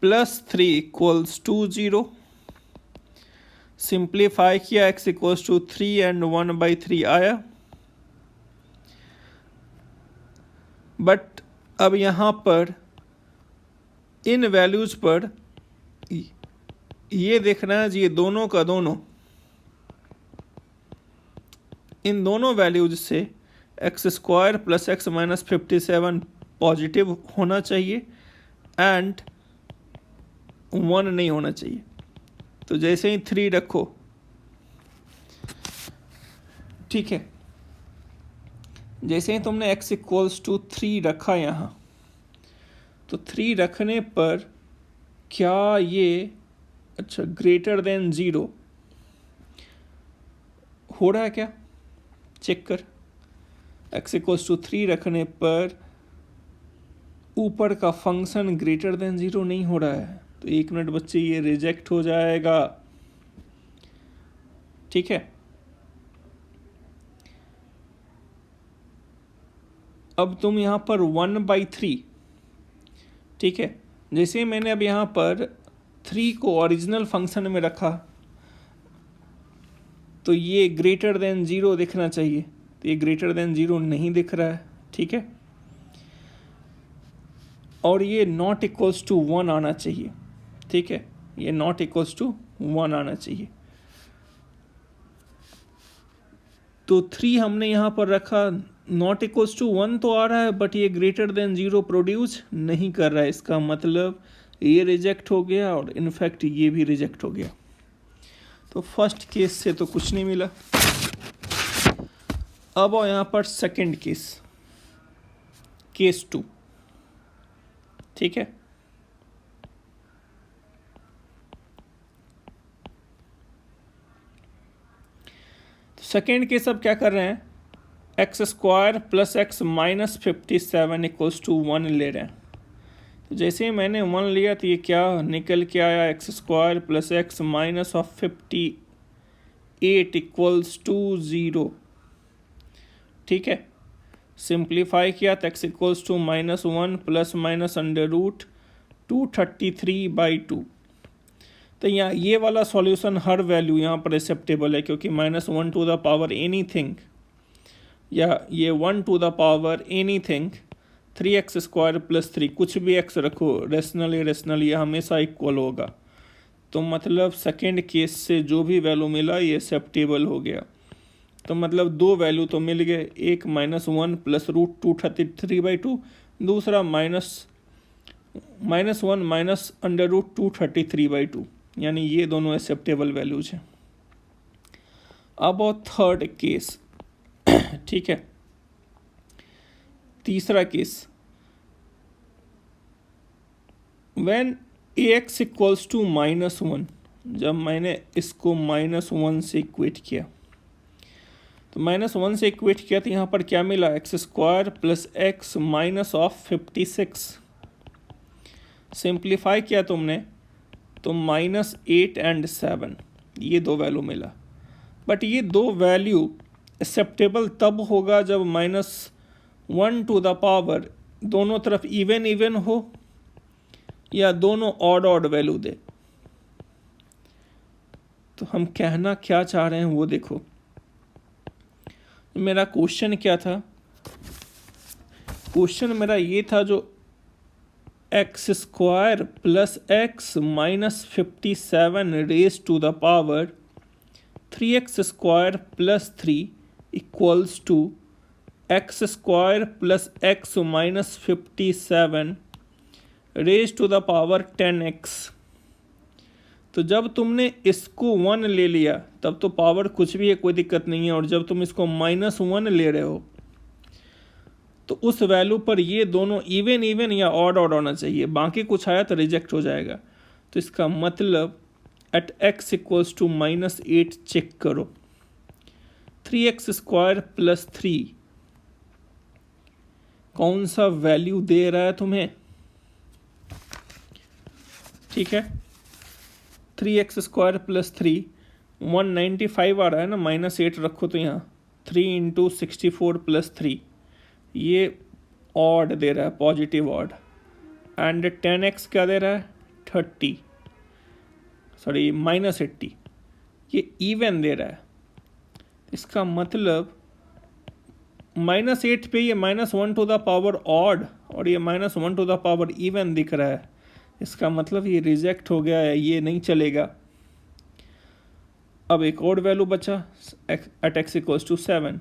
plus 3 equals to 0। Simplify किया, x equals to 3 and 1/3 आया। But अब यहाँ पर इन values पर ये देखना है जी, ये दोनों का दोनों, इन दोनों वैल्यूज से x² plus x minus 57 positive होना चाहिए एंड 1 नहीं होना चाहिए। तो जैसे ही 3 रखो, ठीक है, जैसे ही तुमने x इक्वल्स टू 3 रखा यहाँ, तो 3 रखने पर क्या ये अच्छा ग्रेटर देन 0 हो रहा है क्या? चेक कर। x इक्वल्स टू 3 रखने पर ऊपर का फंक्शन ग्रेटर देन 0 नहीं हो रहा है, तो 1 मिनट बच्चे, ये रिजेक्ट हो जाएगा। ठीक है, अब तुम यहाँ पर 1/3, ठीक है, जैसे मैंने अब यहाँ पर 3 को ओरिजिनल फंक्शन में रखा तो ये ग्रेटर देन 0 दिखना चाहिए, तो ये ग्रेटर देन 0 नहीं दिख रहा है। ठीक है, और ये नॉट इक्वल्स टू 1 आना चाहिए। ठीक है, ये नॉट इक्वल्स टू 1 आना चाहिए। तो 3 हमने यहाँ पर रखा, नॉट इक्वल्स टू 1 तो आ रहा है, बट ये ग्रेटर देन 0 प्रोड्यूस नहीं कर रहा है। इसका मतलब ये रिजेक्ट हो गया और इनफैक्ट ये भी रिजेक्ट हो गया। तो फर्स्ट केस से तो कुछ नहीं मिला। अब आओ यहाँ पर सेकंड केस, केस 2। ठीक है, तो सेकंड केस अब क्या कर रहे हैं, x² plus x minus 57 equals to 1 ले रहे हैं। तो जैसे ही मैंने 1 लिया तो ये क्या निकल के आया, x² plus x minus of 58 equals to 0। ठीक है, सिंप्लीफाई किया तो x equals to -1 plus minus under root 233/2। तो यहाँ ये वाला सॉल्यूशन हर वैल्यू यहाँ पर एक्सेप्टेबल है, क्योंकि -1 टू द पावर एनीथिंग या ये 1 to the power anything 3x² plus 3, कुछ भी x रखो, रेशनल ये हमेशा इक्वल होगा। तो मतलब सेकेंड केस से जो भी वैल्यू मिला ये एक्सेप्टेबल हो गया। तो मतलब 2 वैल्यू तो मिल गए, एक -1 प्लस रूट 233/2, दूसरा -1 माइनस अंडर रूट 233/2, यानी ये दोनों एक्सेप्टेबल वैल्यूज हैं। अब और थर्ड केस, ठीक है, तीसरा case, when ax equals to -1, जब मैंने इसको -1 से इक्वेट किया, तो -1 से इक्वेट किया तो यहाँ पर क्या मिला, x² plus x minus of 56। Simplify किया तुमने तो -8 एंड 7, ये 2 वैल्यू मिला। बट ये 2 वैल्यू एक्सेप्टेबल तब होगा जब -1 टू द पावर दोनों तरफ इवन हो या दोनों ऑड वैल्यू दे। तो हम कहना क्या चाह रहे हैं वो देखो। मेरा क्वेश्चन क्या था, क्वेश्चन मेरा ये था, जो x² plus x minus 57 raise to the power 3x² plus 3 equals to x² plus x minus 57 raise to the power 10x। तो जब तुमने इसको 1 ले लिया तब तो पावर कुछ भी है, कोई दिक्कत नहीं है, और जब तुम इसको -1 ले रहे हो तो उस वैल्यू पर ये दोनों इवन या ऑड होना चाहिए, बाकी कुछ आया तो रिजेक्ट हो जाएगा। तो इसका मतलब at x equals to -8 check करो, 3x² प्लस 3 कौन सा वैल्यू दे रहा है तुम्हें। ठीक है, 3x² प्लस 3 195 आ रहा है ना, -8 रखो तो यहाँ 3 × 64 प्लस 3, ये ऑड दे रहा है, पॉजिटिव ऑड, एंड 10x क्या दे रहा है, 30, सॉरी -80, ये इवन दे रहा है। इसका मतलब -8 पे ये -1 टू द पावर ऑड और ये -1 टू द पावर इवन दिख रहा है। इसका मतलब ये रिजेक्ट हो गया है, ये नहीं चलेगा। अब एक और वैल्यू बचा एट x इक्वल्स टू 7,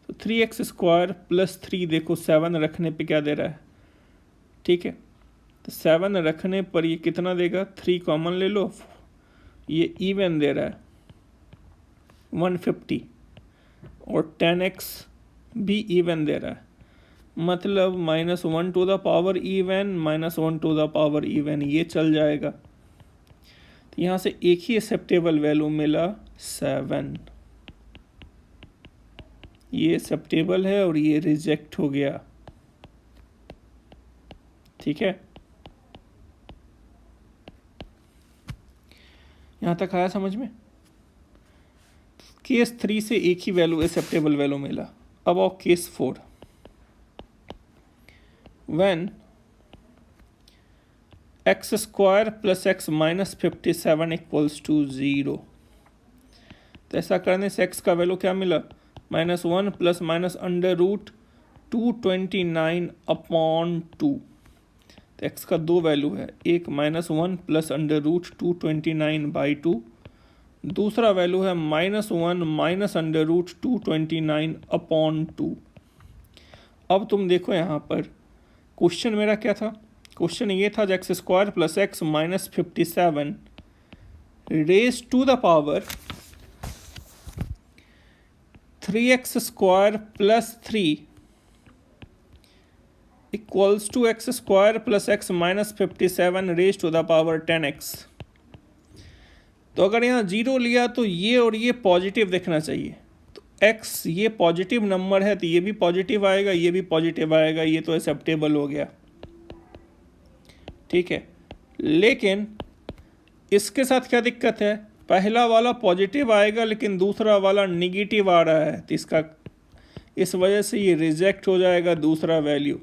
तो 3x स्क्वायर प्लस 3, देखो 7 रखने पे क्या दे रहा है, ठीक है, तो 7 रखने पर ये कितना देगा, 3 कॉमन ले लो, ये इवन दे रहा है 150, और 10x भी इवन दे रहा है, मतलब -1 to the power even, -1 to the power even, ये चल जाएगा। तो यहाँ से एक ही एक्सेप्टेबल वैल्यू मिला 7, ये एक्सेप्टेबल है और ये रिजेक्ट हो गया, ठीक है। यहाँ तक आया समझ में। केस 3 से एक ही वैल्यू एक्सेप्टेबल वैल्यू मिला। अब आओ case 4, when x square plus x minus 57 equals to 0। तो ऐसा करने से x का वैल्यू क्या मिला, -1 plus minus under root 229 upon 2। तो x का दो वैल्यू है, एक -1 प्लस अंडर रूट 229/2, दूसरा वैल्यू है -1 माइनस अंडर रूट 229 अपॉन 2। अब तुम देखो यहाँ पर क्वेश्चन मेरा क्या था, क्वेश्चन ये था x square plus x minus 57 raise to the power 3x square plus 3 equals to x square plus x minus 57 raise to the power 10x। तो अगर यहाँ 0 लिया तो ये और ये पॉजिटिव देखना चाहिए, तो x ये पॉजिटिव नंबर है तो ये भी पॉजिटिव आएगा, ये भी पॉजिटिव आएगा, ये तो एक्सेप्टेबल हो गया, ठीक है। लेकिन इसके साथ क्या दिक्कत है, पहला वाला पॉजिटिव आएगा लेकिन दूसरा वाला निगेटिव आ रहा है, तो इसका इस वजह से ये रिजेक्ट हो जाएगा दूसरा वैल्यू।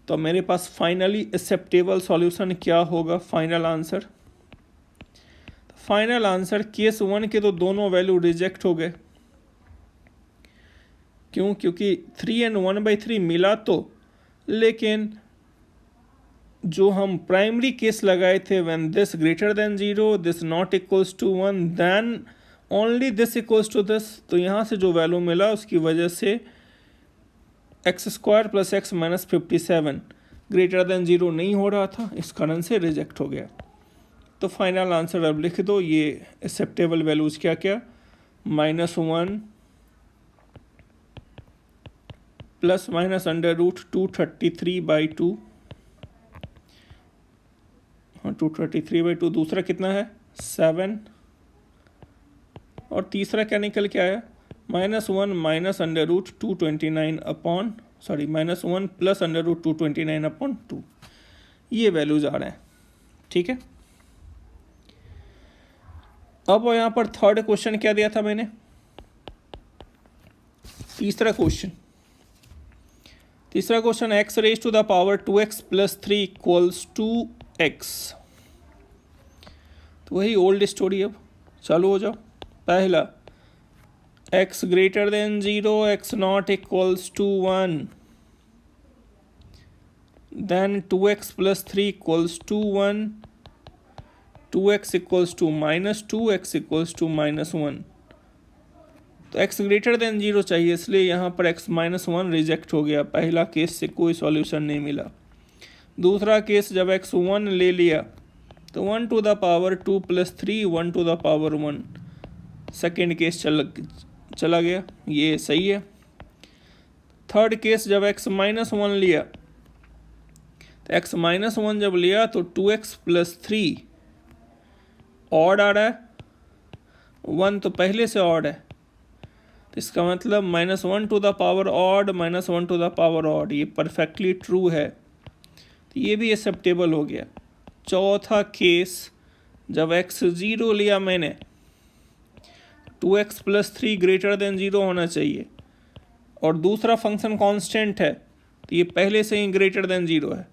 तो मेरे पास फाइनली एक्सेप्टेबल सॉल्यूशन क्या होगा, final answer, final answer case 1 के तो दोनों वैल्यू रिजेक्ट हो गए, क्यों, क्योंकि 3 and 1/3 मिला तो, लेकिन जो हम प्राइमरी केस लगाए थे when this greater than 0, this not equals to 1, then only this equals to this, तो यहाँ से जो वैल्यू मिला उसकी वजह से x square plus x minus 57 greater than 0 नहीं हो रहा था, इस कारण से रिजेक्ट हो गया। तो फाइनल आंसर अब लिख दो, ये एक्सेप्टेबल वैल्यूज क्या क्या, -1 प्लस माइनस अंडर रूट 233/2, हाँ 233/2, दूसरा कितना है 7, और तीसरा क्या निकल के आया -1 minus under root 229 upon, sorry -1 plus under root 229 upon 2, ये वैल्यूज आ रहे हैं, ठीक है। अब यहाँ पर थर्ड क्वेश्चन क्या दिया था मैंने, तीसरा question x raise to the power 2x plus 3 equals to x। तो वही ओल्ड स्टोरी, अब चालू हो जाओ। पहला x greater than 0, x not equals to 1, then 2x plus 3 equals to 1, 2x equals to -2, x equals to -1। तो x greater than 0 चाहिए, इसलिए यहाँ पर x -1 रिजेक्ट हो गया, पहला केस से कोई सॉल्यूशन नहीं मिला। दूसरा केस जब x 1 ले लिया तो 1 to the power 2 plus 3, 1 to the power 1, second case चला गया, ये सही है। थर्ड केस जब x -1 लिया, तो x -1 जब लिया तो 2x प्लस 3 ऑड आ रहा है, 1 तो पहले से ऑड है, तो इसका मतलब -1 to the power odd, -1 to the power odd, ये परफेक्टली ट्रू है, तो ये भी एक्सेप्टेबल हो गया। चौथा केस जब x 0 लिया मैंने, 2x प्लस 3 ग्रेटर देन 0 होना चाहिए, और दूसरा फंक्शन कांस्टेंट है, तो ये पहले से ही ग्रेटर देन 0 है,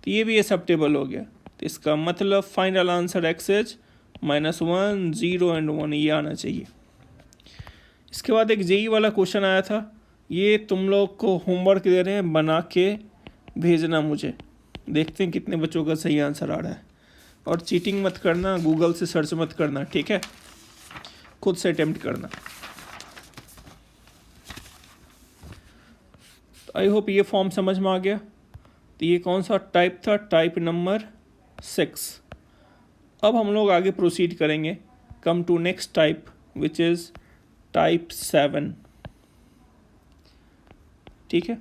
तो ये भी ये सब टेबल हो गया। तो इसका मतलब final answer x is -1, 0 and 1, ये आना चाहिए। इसके बाद एक जेई वाला क्वेश्चन आया था, ये तुम लोग को होमवर्क दे रहे हैं, बना के भेजना मुझे, देखते हैं कितने बच्चों का सही आंसर आ रहा है। और चीटिंग मत करना, गूगल से सर्च मत करना, ठीक है, खुद से अटेम्प्ट करना। आई होप ये फॉर्म समझ में आ गया। तो ये कौन सा टाइप था, टाइप नंबर 6। अब हम लोग आगे प्रोसीड करेंगे, come to next type which is type 7, ठीक है।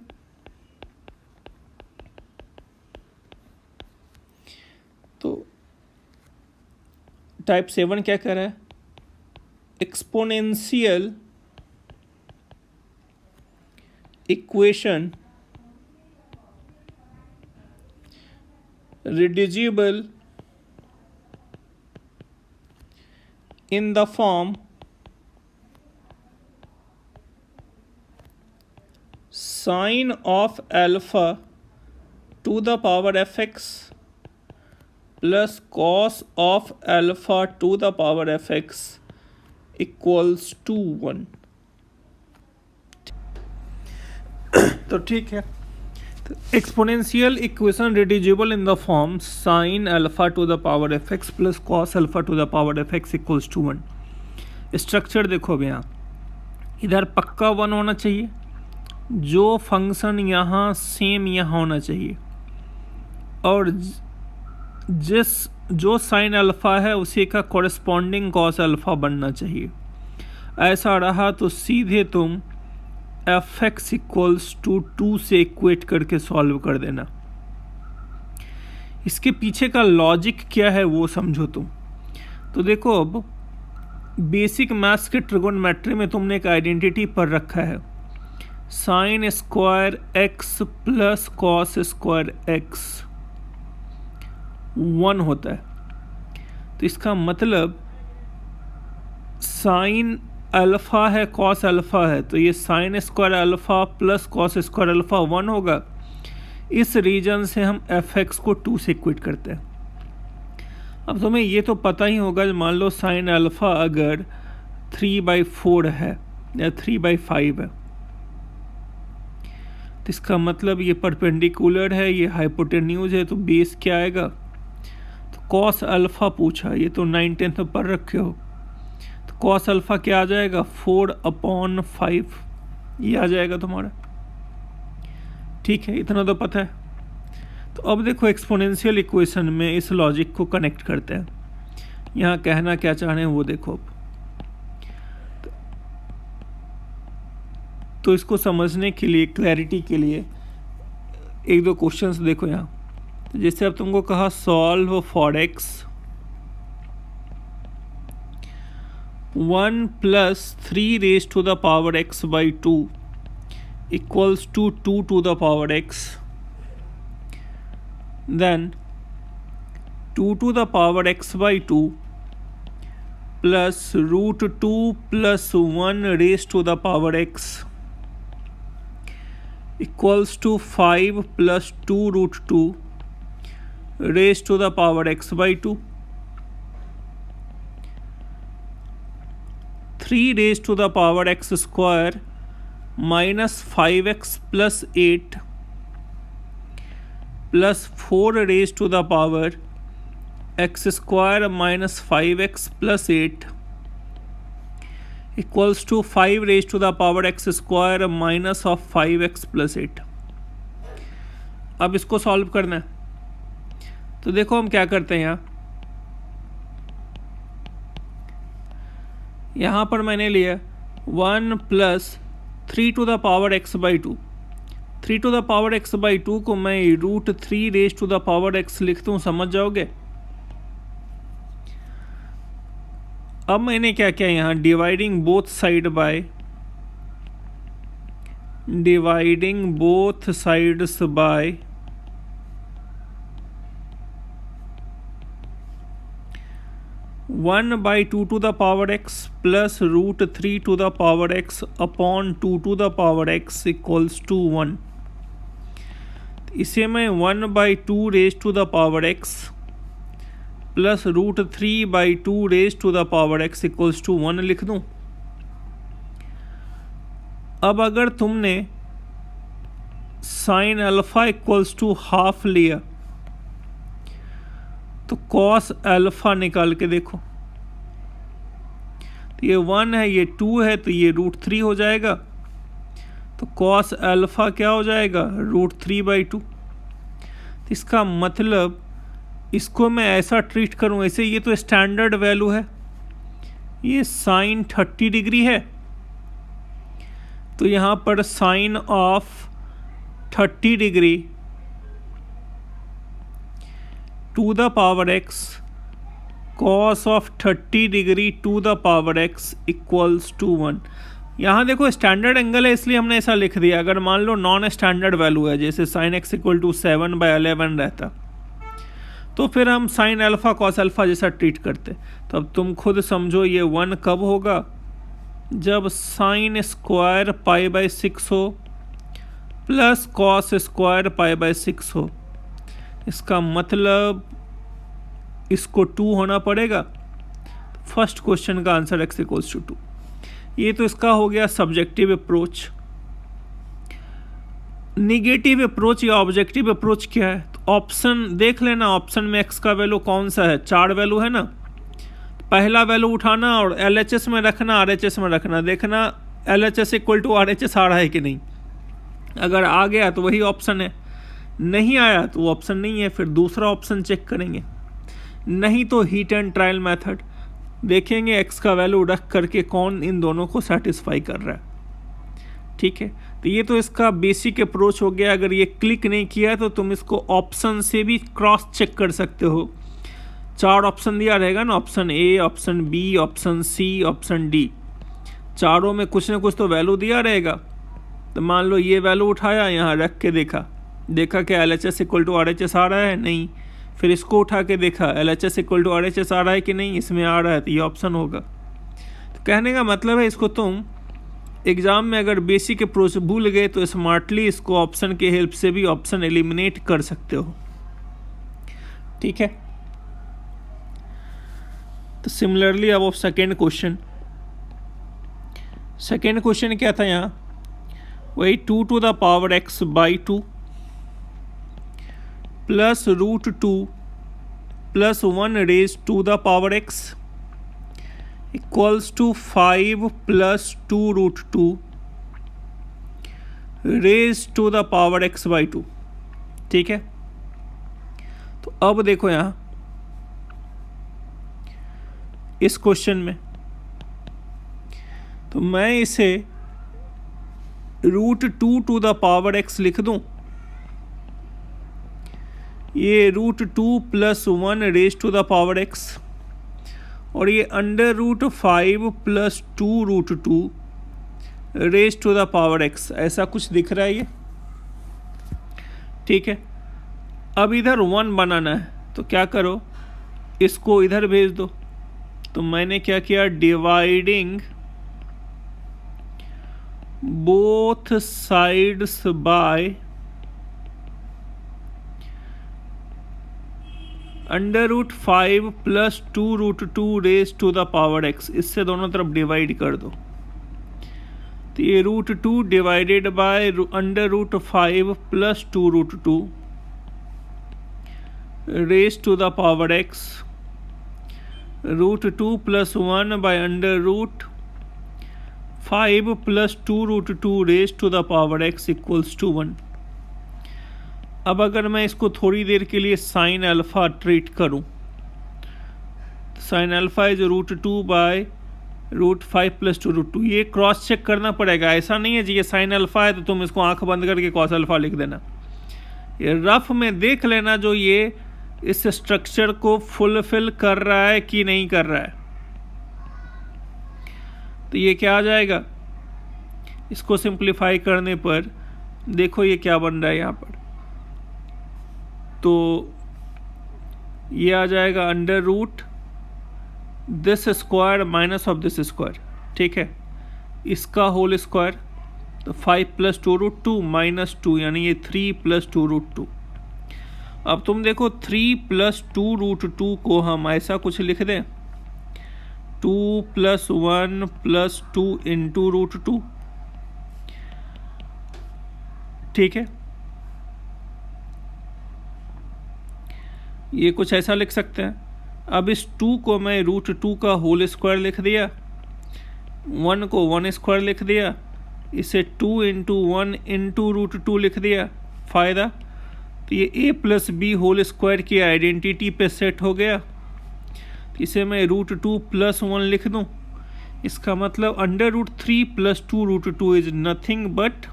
तो टाइप 7 क्या कह रहा है, exponential equation reducible in the form sine of alpha to the power fx plus cos of alpha to the power fx equals to 1। तो ठीक है, exponential equation reducible in the form sine alpha to the power F x plus cos alpha to the power F x equals to 1। Structure देखो अब यहाँ, इधर पक्का 1 होना चाहिए, जो फंक्शन यहाँ सेम यहाँ होना चाहिए, और जो साइन अल्फा है उसी का कॉरेस्पॉन्डिंग कॉस अल्फा बनना चाहिए। ऐसा रहा तो सीधे तुम एफ एक्स इक्वल्स टू 2 से इक्वेट करके सॉल्व कर देना। इसके पीछे का लॉजिक क्या है वो समझो तुम। तो देखो, अब बेसिक मैथ्स के ट्रिगोनोमेट्री में तुमने एक आइडेंटिटी पर रखा है, sine square x plus cos square x 1 होता है। तो इसका मतलब साइन अल्फ़ा है कॉस अल्फ़ा है, तो ये sine square alpha plus cos square alpha 1 होगा। इस रीजन से हम एफ एक्स को 2 से इक्वेट करते हैं। अब तुम्हें ये तो पता ही होगा, मान लो साइन अल्फ़ा अगर 3/4 है या 3/5 है, तो इसका मतलब ये परपेंडिकुलर है, ये हाइपोटेन्यूज है, तो बेस क्या आएगा। तो कॉस अल्फ़ा पूछा, ये तो 9/10 में पढ़ रखे हो, कॉस अल्फ़ा क्या आ जाएगा 4/5, ये आ जाएगा तुम्हारा, ठीक है, इतना तो पता है। तो अब देखो एक्सपोनेंशियल इक्वेशन में इस लॉजिक को कनेक्ट करते हैं, यहाँ कहना क्या चाह रहे हैं वो देखो। अब तो इसको समझने के लिए, क्लैरिटी के लिए एक दो क्वेश्चंस देखो यहाँ। तो जैसे अब तुमको कहा solve for x 1 plus 3 raised to the power x by 2 equals to 2 to the power x, then 2 to the power x by 2 plus root 2 plus 1 raised to the power x equals to 5 plus 2 root 2 raised to the power x by 2। 3 raised to the power x square minus 5x plus 8 plus 4 raised to the power x square minus 5x plus 8 equals to 5 raised to the power x square minus of 5x plus 8। अब इसको solve करना है। तो देखो हम क्या करते हैं, यहाँ पर मैंने लिया 1 plus 3 to the power x by 2। 3 to the power x by 2 को मैं √3 raised to the power x लिखता हूँ, समझ जाओगे। अब मैंने क्या किया यहाँ, dividing both side by, dividing both sides bye 1/2 to the power x plus √3 to the power x upon 2 to the power x equals to 1। इसे मैं 1/2 raise to the power x plus √3/2 raise to the power x equals to 1 लिख दूं। अब अगर तुमने sine alpha equals to half लिया तो cos alpha निकाल के देखो, तो ये 1 है, ये 2 है, तो ये √3 हो जाएगा। तो कॉस अल्फा क्या हो जाएगा, √3/2। तो इसका मतलब इसको मैं ऐसा ट्रीट करूं, ऐसे ये तो स्टैंडर्ड वैल्यू है, ये साइन 30 डिग्री है, तो यहाँ पर sine of 30 degree to the power x cos of 30 degree to the power x equals to 1। यहाँ देखो स्टैंडर्ड एंगल है इसलिए हमने ऐसा लिख दिया। अगर मान लो नॉन स्टैंडर्ड वैल्यू है, जैसे साइन x इक्वल टू 7/11 रहता, तो फिर हम साइन अल्फा कॉस अल्फा जैसा ट्रीट करते। तो अब तुम खुद समझो ये 1 कब होगा, जब साइन स्क्वायर π/6 हो प्लस कॉस स्क्वायर π/6 हो। इसका मतलब इसको 2 होना पड़ेगा। फर्स्ट क्वेश्चन का आंसर x इक्वल्स टू 2। ये तो इसका हो गया सब्जेक्टिव अप्रोच। निगेटिव अप्रोच या ऑब्जेक्टिव अप्रोच क्या है, तो ऑप्शन देख लेना, ऑप्शन में x का वैल्यू कौन सा है, 4 वैल्यू है ना, पहला वैल्यू उठाना और LHS में रखना, RHS में रखना, देखना LHS इक्वल टू RHS आ रहा है कि नहीं। अगर आ गया तो वही ऑप्शन है, नहीं आया तो वो ऑप्शन नहीं है, फिर दूसरा ऑप्शन चेक करेंगे। नहीं तो हीट एंड ट्रायल मेथड देखेंगे x का वैल्यू रख करके कौन इन दोनों को सेटिस्फाई कर रहा है। ठीक है, तो ये तो इसका बेसिक अप्रोच हो गया। अगर ये क्लिक नहीं किया तो तुम इसको ऑप्शन से भी क्रॉस चेक कर सकते हो। 4 ऑप्शन दिया रहेगा ना, option A, option B, option C, option D, चारों में कुछ ना कुछ तो वैल्यू दिया रहेगा। तो मान लो ये वैल्यू उठाया, यहाँ रख के देखा कि LHS इक्वल टू RHS आ रहा है, नहीं, फिर इसको उठा के देखा LHS इक्वल टू RHS आ रहा है कि नहीं, इसमें आ रहा है, तो ये ऑप्शन होगा। तो कहने का मतलब है इसको तुम एग्ज़ाम में अगर बेसिक अप्रोच भूल गए तो स्मार्टली इसको ऑप्शन के हेल्प से भी ऑप्शन एलिमिनेट कर सकते हो। ठीक है, तो सिमिलरली अब सेकेंड क्वेश्चन क्या था, यहाँ वही 2 to the power x/2 plus √2 plus 1 raise to the power x equals to 5 plus 2√2 raise to the power x/2। ठीक है, तो अब देखो यहाँ इस क्वेश्चन में, तो मैं इसे √2 टू द पावर x लिख दूं, ये √2 plus 1 raise to the power x, और ये √5 plus 2√2 raise to the power x, ऐसा कुछ दिख रहा है ये। ठीक है, अब इधर 1 बनाना है, तो क्या करो, इसको इधर भेज दो। तो मैंने क्या किया, dividing both sides by √5 plus 2√2 raise to the power x, इससे दोनों तरफ डिवाइड कर दो। तो ये √2 divided by √5 plus 2√2 raise to the power x, √2 plus 1 by √5 plus 2√2 raise to the power x equals to 1। अब अगर मैं इसको थोड़ी देर के लिए साइन अल्फा ट्रीट करूं, sine alpha is √2 by √5 plus 2√2, ये क्रॉस चेक करना पड़ेगा। ऐसा नहीं है जी ये साइन अल्फा है तो तुम इसको आंख बंद करके कॉस अल्फा लिख देना। ये रफ में देख लेना जो ये इस स्ट्रक्चर को फुलफिल कर रहा है कि नहीं कर रहा है। तो ये क्या आ जाएगा, इसको सिंप्लीफाई करने पर देखो ये क्या बन रहा है यहाँ पर, तो ये आ जाएगा under root this square minus of this square. ठीक है, इसका होल स्क्वायर, तो 5 + 2√2 -2 यानी ये 3 + 2√2। अब तुम देखो 3 + 2√2 को हम ऐसा कुछ लिख दें 2 + 1 + 2 × √2, ठीक है। ये कुछ ऐसा लिख सकते हैं। अब इस 2 को मैं √2 का होल स्क्वायर लिख दिया, 1 को 1 स्क्वायर लिख दिया, इसे 2 × 1 × √2 लिख दिया। फ़ायदा, तो ये a + b होल स्क्वायर की आइडेंटिटी पे सेट हो गया। तो इसे मैं √2 + 1 लिख दूँ। इसका मतलब √3 + 2√2 is nothing but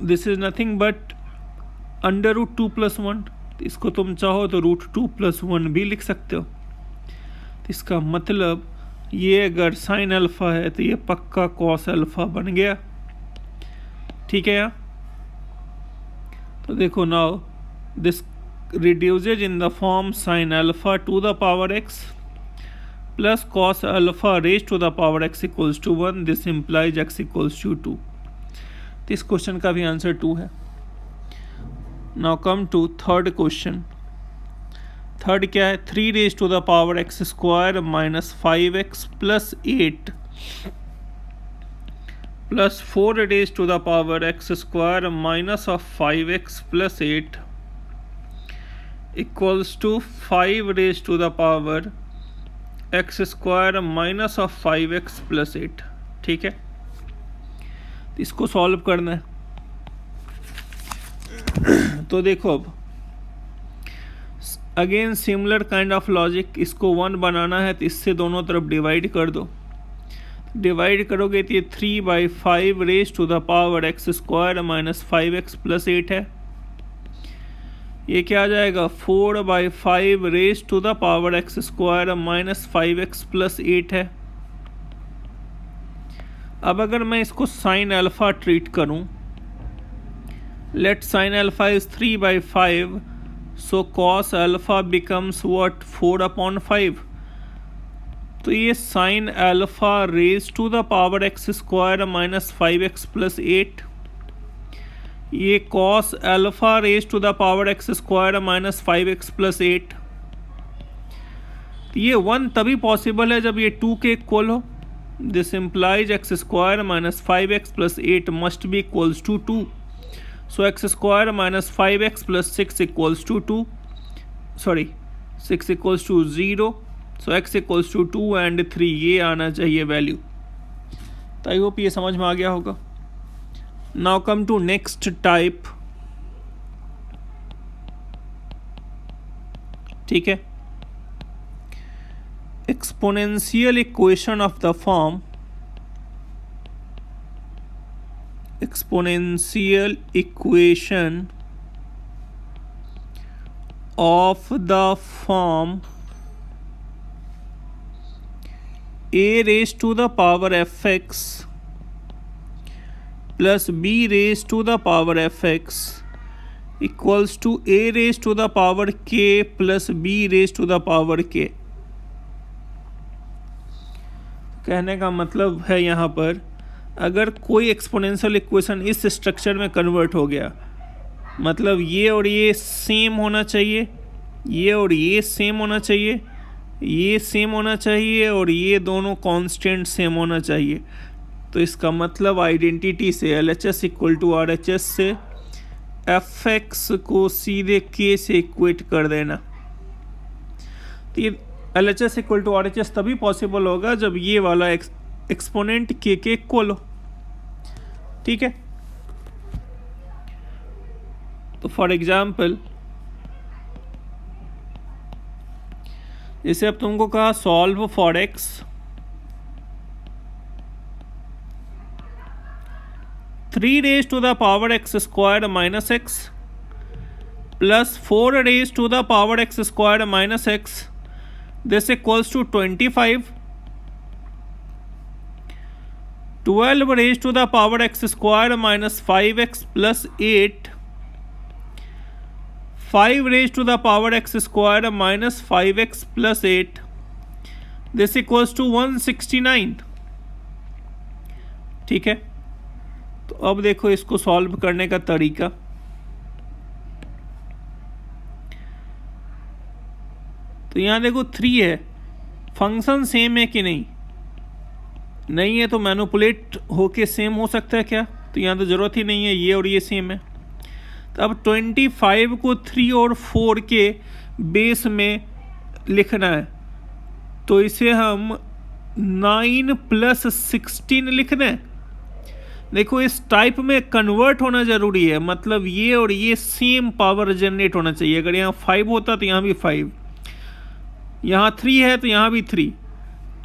this is nothing but √2 + 1। तो इसको तुम चाहो तो √2 + 1 भी लिख सकते हो। तो इसका मतलब ये अगर साइन अल्फ़ा है तो ये पक्का कॉस अल्फ़ा बन गया, ठीक है। यहाँ तो देखो now this reduces in the form sin alpha to the power x plus cos alpha raised to the power x equals to 1. This implies x equals to 2. तो इस क्वेश्चन का भी आंसर 2 है। Now come to third question. Third क्या है? 3 raised to the power x² minus 5x plus 8 plus 4 raised to the power x² minus of 5x plus 8 equals to 5 raised to the power x² minus of 5x plus 8, ठीक है। इसको solve करना है। तो देखो अब again similar kind of logic, इसको 1 बनाना है तो इससे दोनों तरफ डिवाइड कर दो। डिवाइड करोगे तो ये 3/5 raised to the power x² minus 5x plus 8 है। ये क्या आ जाएगा? 4/5 raised to the power x² minus 5x plus 8 है। अब अगर मैं इसको साइन अल्फ़ा ट्रीट करूं, let sine alpha is 3/5, so cos alpha becomes what? 4/5। तो ये sine alpha raise to the power x² minus 5x plus 8, ये cos alpha raise to the power x² minus 5x plus 8। ये 1 तभी possible है जब ये 2 के इक्वल हो। This implies x² minus 5x plus 8 must be equals to 2। So x² minus 5x plus 6 equals to 2, sorry 6 equals to 0। So x equals to 2 and 3, ये आना चाहिए वैल्यू। तो आई होप ये समझ में आ गया होगा। Now come to next type, ठीक है। exponential equation of the form exponential equation of the form a raised to the power fx plus b raised to the power fx equals to a raised to the power k plus b raised to the power k। कहने का मतलब है यहाँ पर अगर कोई exponential equation इस structure में कन्वर्ट हो गया, मतलब ये और ये सेम होना चाहिए, ये और ये सेम होना चाहिए, ये सेम होना चाहिए और ये दोनों कांस्टेंट सेम होना चाहिए, तो इसका मतलब आइडेंटिटी से LHS इक्वल टू RHS से fx को सीधे k से इक्वेट कर देना। तो ये LHS इक्वल टू RHS तभी पॉसिबल होगा जब ये वाला एक्सपोनेंट k के इक्वल हो, ठीक है। तो फॉर एग्जाम्पल जैसे अब तुमको कहा solve for x, three raise to the power x² minus x plus 4 raised to the power x² minus x, this equals to 25। 12 raised to the power x² minus 5x plus 8, 5 raised to the power x² minus 5x plus 8, this equals to 169। ठीक है, तो अब देखो इसको solve करने का तरीका। तो यहाँ देखो 3 है, फंक्शन सेम है कि नहीं, नहीं है तो मैनिपुलेट होके सेम हो सकता है क्या, तो यहाँ तो ज़रूरत ही नहीं है, ये और ये सेम है। तो अब 25 को 3 और 4 के बेस में लिखना है, तो इसे हम 9 + 16 लिखना है। देखो इस टाइप में कन्वर्ट होना ज़रूरी है, मतलब ये और ये सेम पावर जनरेट होना चाहिए। अगर यहाँ 5 होता तो यहाँ भी 5, यहाँ 3 है तो यहाँ भी 3।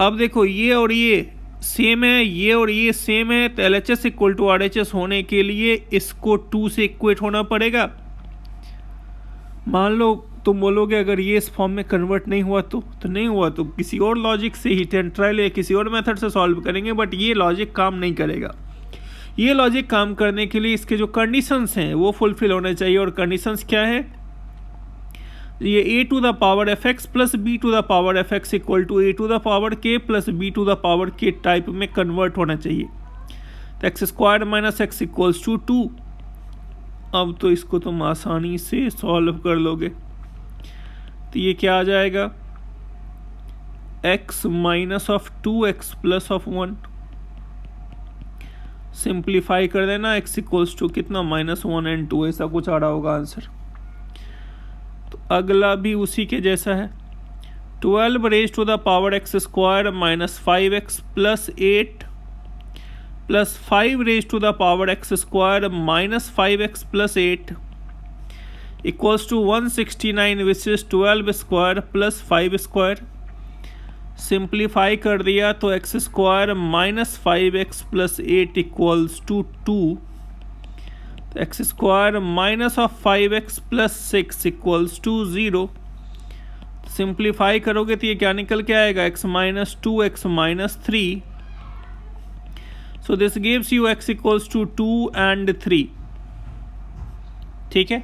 अब देखो ये और ये सेम है, ये और ये सेम है, तो LHS इक्वल टू RHS होने के लिए इसको 2 से इक्वेट होना पड़ेगा। मान लो तुम बोलोगे अगर ये इस फॉर्म में कन्वर्ट नहीं हुआ तो नहीं हुआ तो किसी और लॉजिक से ही ट्रायल या किसी और मेथड से सॉल्व करेंगे, बट ये लॉजिक काम नहीं करेगा। ये लॉजिक काम करने के लिए इसके जो कंडीशंस हैं वो फुलफिल होने चाहिए, और कंडीशंस क्या है, ये a to the power fx plus b to the power fx equal to a to the power k plus b to the power k type में कन्वर्ट होना चाहिए। तो x² minus x equals to 2। अब तो इसको तुम आसानी से सॉल्व कर लोगे, तो ये क्या आ जाएगा, x minus of 2x plus of 1। Simplify कर देना, x इक्वल्स टू कितना, -1 और 2, ऐसा कुछ आ रहा होगा आंसर। तो अगला भी उसी के जैसा है, 12 raise to the power x² minus 5x plus 8 plus 5 raise to the power x² minus 5x plus 8 equals to 169 which is 12² plus 5²। Simplify कर दिया तो x² minus 5x plus 8 equals to 2। x² minus of 5x plus 6 equals to 0। Simplify करोगे तो ये क्या निकल के आएगा, x minus 2 x minus 3। So this gives you x equals to 2 and 3। ठीक है,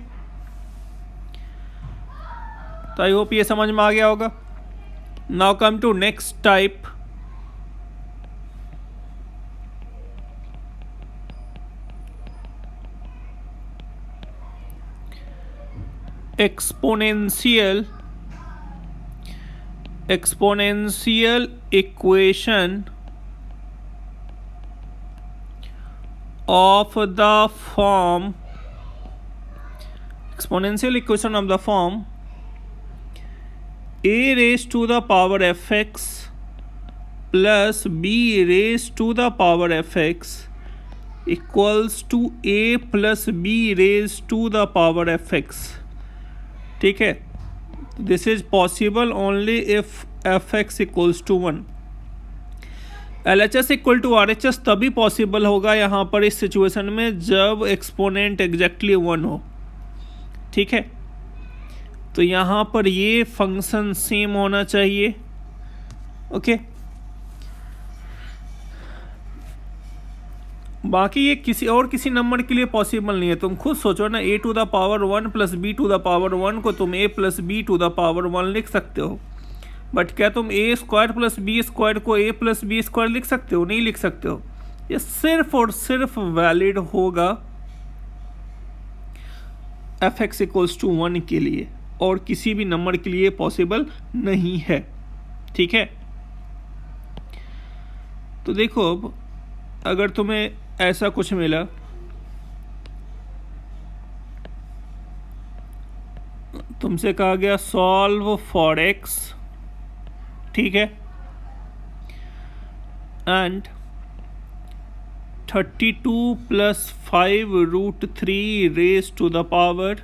तो आई होप ये समझ में आ गया होगा। Now come to next type. exponential equation of the form a raised to the power fx plus b raised to the power fx equals to a plus b raised to the power fx। ठीक है, this is possible only if fx equals to 1। LHS equal to RHS तभी possible होगा यहाँ पर इस situation में जब exponent exactly 1 हो। ठीक है, तो यहाँ पर ये फंक्शन सेम होना चाहिए। ओके, बाकी ये किसी नंबर के लिए पॉसिबल नहीं है। तुम खुद सोचो ना, a to the power 1 plus b to the power 1 को तुम a plus b to the power 1 लिख सकते हो, बट क्या तुम a² प्लस b² को a प्लस b² लिख सकते हो? नहीं लिख सकते हो। ये सिर्फ और सिर्फ वैलिड होगा fx इक्वल्स टू 1 के लिए, और किसी भी नंबर के लिए पॉसिबल नहीं है। ठीक है, तो देखो अब अगर तुम्हें ऐसा कुछ मिला, तुमसे कहा गया सॉल्व फॉर x, ठीक है, and 32 plus 5√3 raise to the power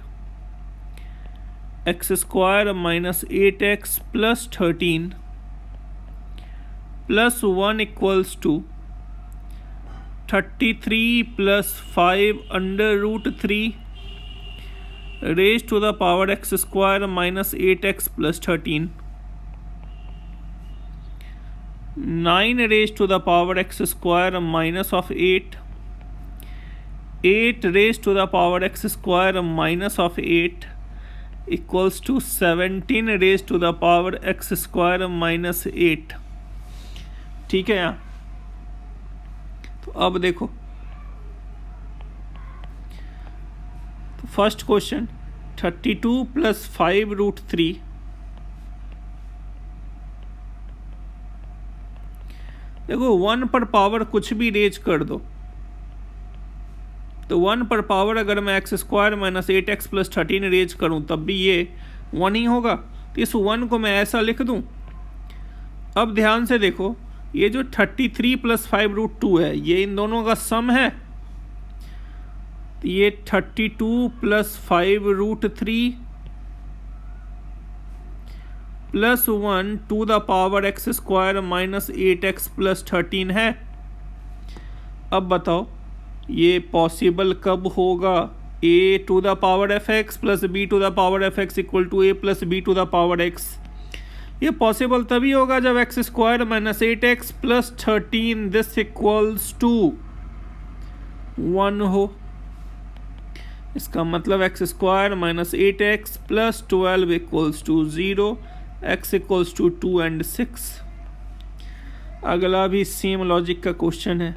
x² minus 8x plus 13 plus 1 equals to 33 plus 5√3 raise to the power x² minus 8x plus 13, 9 raise to the power x² minus of 8, 8 raise to the power x² minus of 8 equals to 17 raise to the power x² minus 8। ठीक है यहाँ। तो अब देखो, तो first question 32 + 5√3 देखो 1 पर power कुछ भी रेज कर दो, तो 1 पर पावर अगर मैं x² - 8x + 13 रेज करूं तब भी ये 1 ही होगा। तो इस 1 को मैं ऐसा लिख दूं। अब ध्यान से देखो, ये जो 33 + 5√2 है ये इन दोनों का सम है। तो ये 32 + 5√3 + 1 to the power x² - 8x + 13 है। अब बताओ ये पॉसिबल कब होगा? a to the power fx + b to the power fx = a + b to the power x। ये पॉसिबल तभी होगा जब x² - 8x + 13 दिस = 1 हो। इसका मतलब x² - 8x + 12 = 0, x = 2 and 6। अगला भी सेम लॉजिक का क्वेश्चन है।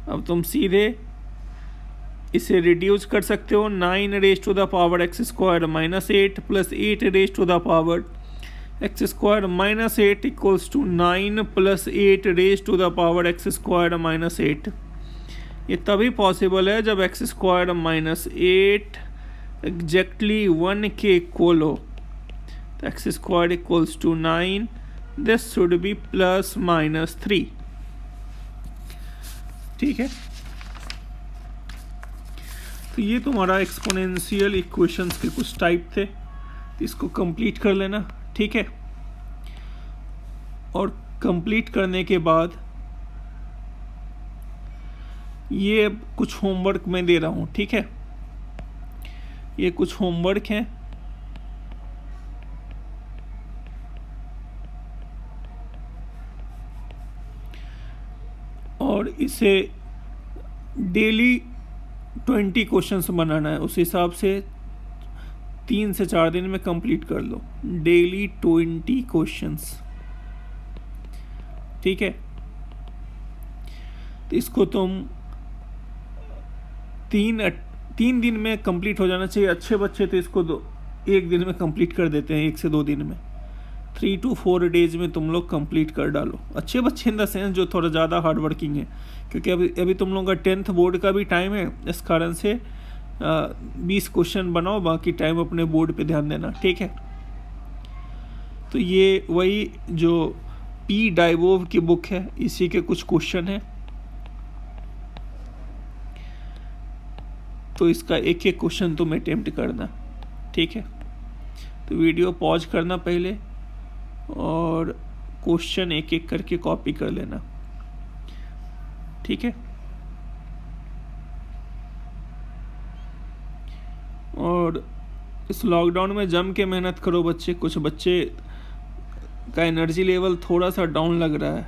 अब तुम सीधे इसे रिड्यूस कर सकते हो। 9 raised to the power x² - 8 + 8 raised to the power x² - 8 = 9 + 8 raised to the power x² - 8। ये तभी पॉसिबल है जब x² - 8 एग्जैक्टली 1 के इक्वल हो। तो x² = 9, दिस शुड बी +-3। ठीक है, तो ये तुम्हारा एक्सपोनेंशियल इक्वेशंस के कुछ टाइप थे, इसको कंप्लीट कर लेना। ठीक है, और कंप्लीट करने के बाद ये अब कुछ होमवर्क मैं दे रहा हूँ। ठीक है, ये कुछ होमवर्क है, और इसे डेली 20 क्वेश्चंस बनाना है। उस हिसाब से 3 से 4 दिन में कंप्लीट कर लो। Daily 20 questions. ठीक है, तो इसको तुम 3 दिन में कंप्लीट हो जाना चाहिए। अच्छे बच्चे तो इसको 1 दिन में कंप्लीट कर देते हैं, 1 से 2 दिन में। 3 to 4 डेज में तुम लोग कंप्लीट कर डालो। अच्छे बच्चे इन द सेंस जो थोड़ा ज़्यादा हार्ड वर्किंग है, क्योंकि अभी तुम लोगों का 10th बोर्ड का भी टाइम है। इस कारण से 20 क्वेश्चन बनाओ, बाकी टाइम अपने बोर्ड पे ध्यान देना। ठीक है, तो ये वही जो पी डाइवोव की बुक है, इसी के कुछ क्वेश्चन हैं। तो इसका एक एक क्वेश्चन तुम अटेम्प्ट करना। ठीक है, तो वीडियो पॉज करना पहले और क्वेश्चन एक एक करके कॉपी कर लेना। ठीक है, और इस लॉकडाउन में जम के मेहनत करो बच्चे। कुछ बच्चे का एनर्जी लेवल थोड़ा सा डाउन लग रहा है,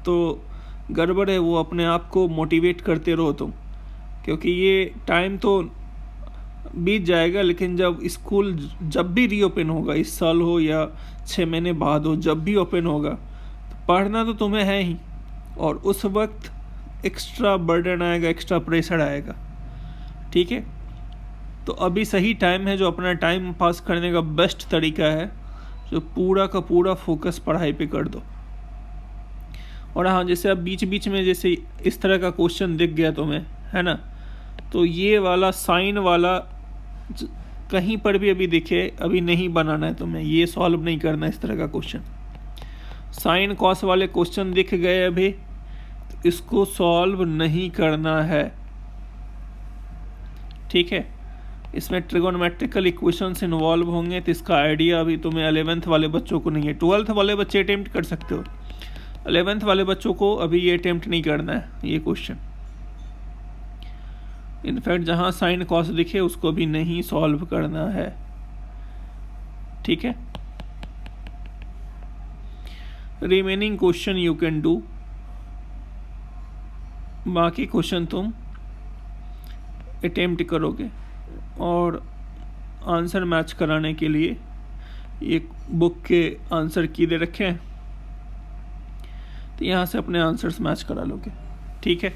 तो गड़बड़ है। वो अपने आप को मोटिवेट करते रहो तुम, क्योंकि ये टाइम तो बीत जाएगा, लेकिन जब स्कूल जब भी रीओपन होगा, इस साल हो या 6 महीने बाद हो, जब भी ओपन होगा तो पढ़ना तो तुम्हें है ही, और उस वक्त एक्स्ट्रा बर्डन आएगा, एक्स्ट्रा प्रेशर आएगा। ठीक है, तो अभी सही टाइम है। जो अपना टाइम पास करने का बेस्ट तरीका है, जो पूरा का पूरा फोकस पढ़ाई पे कर दो। और हाँ, जैसे अब बीच बीच में जैसे इस तरह का क्वेश्चन दिख गया तुम्हें, है ना, तो ये वाला साइन वाला कहीं पर भी अभी दिखे, अभी नहीं बनाना है तुम्हें, ये सॉल्व नहीं करना है इस तरह का क्वेश्चन। साइन कॉस वाले क्वेश्चन दिख गए अभी, तो इसको सॉल्व नहीं करना है। ठीक है, इसमें ट्रिगोनोमेट्रिकल इक्वेशंस इन्वॉल्व होंगे, तो इसका आइडिया अभी तुम्हें 11th वाले बच्चों को नहीं है। 12th वाले बच्चे अटेम्प्ट कर सकते हो, 11th वाले बच्चों को अभी ये अटेम्प्ट नहीं करना है ये क्वेश्चन। इनफैक्ट जहाँ साइन कॉस दिखे उसको भी नहीं सॉल्व करना है। ठीक है, remaining question you can do, बाकी क्वेश्चन तुम अटेम्प्ट करोगे। और आंसर मैच कराने के लिए एक बुक के आंसर की दे रखे हैं, तो यहाँ से अपने आंसर्स मैच करा लोगे। ठीक है।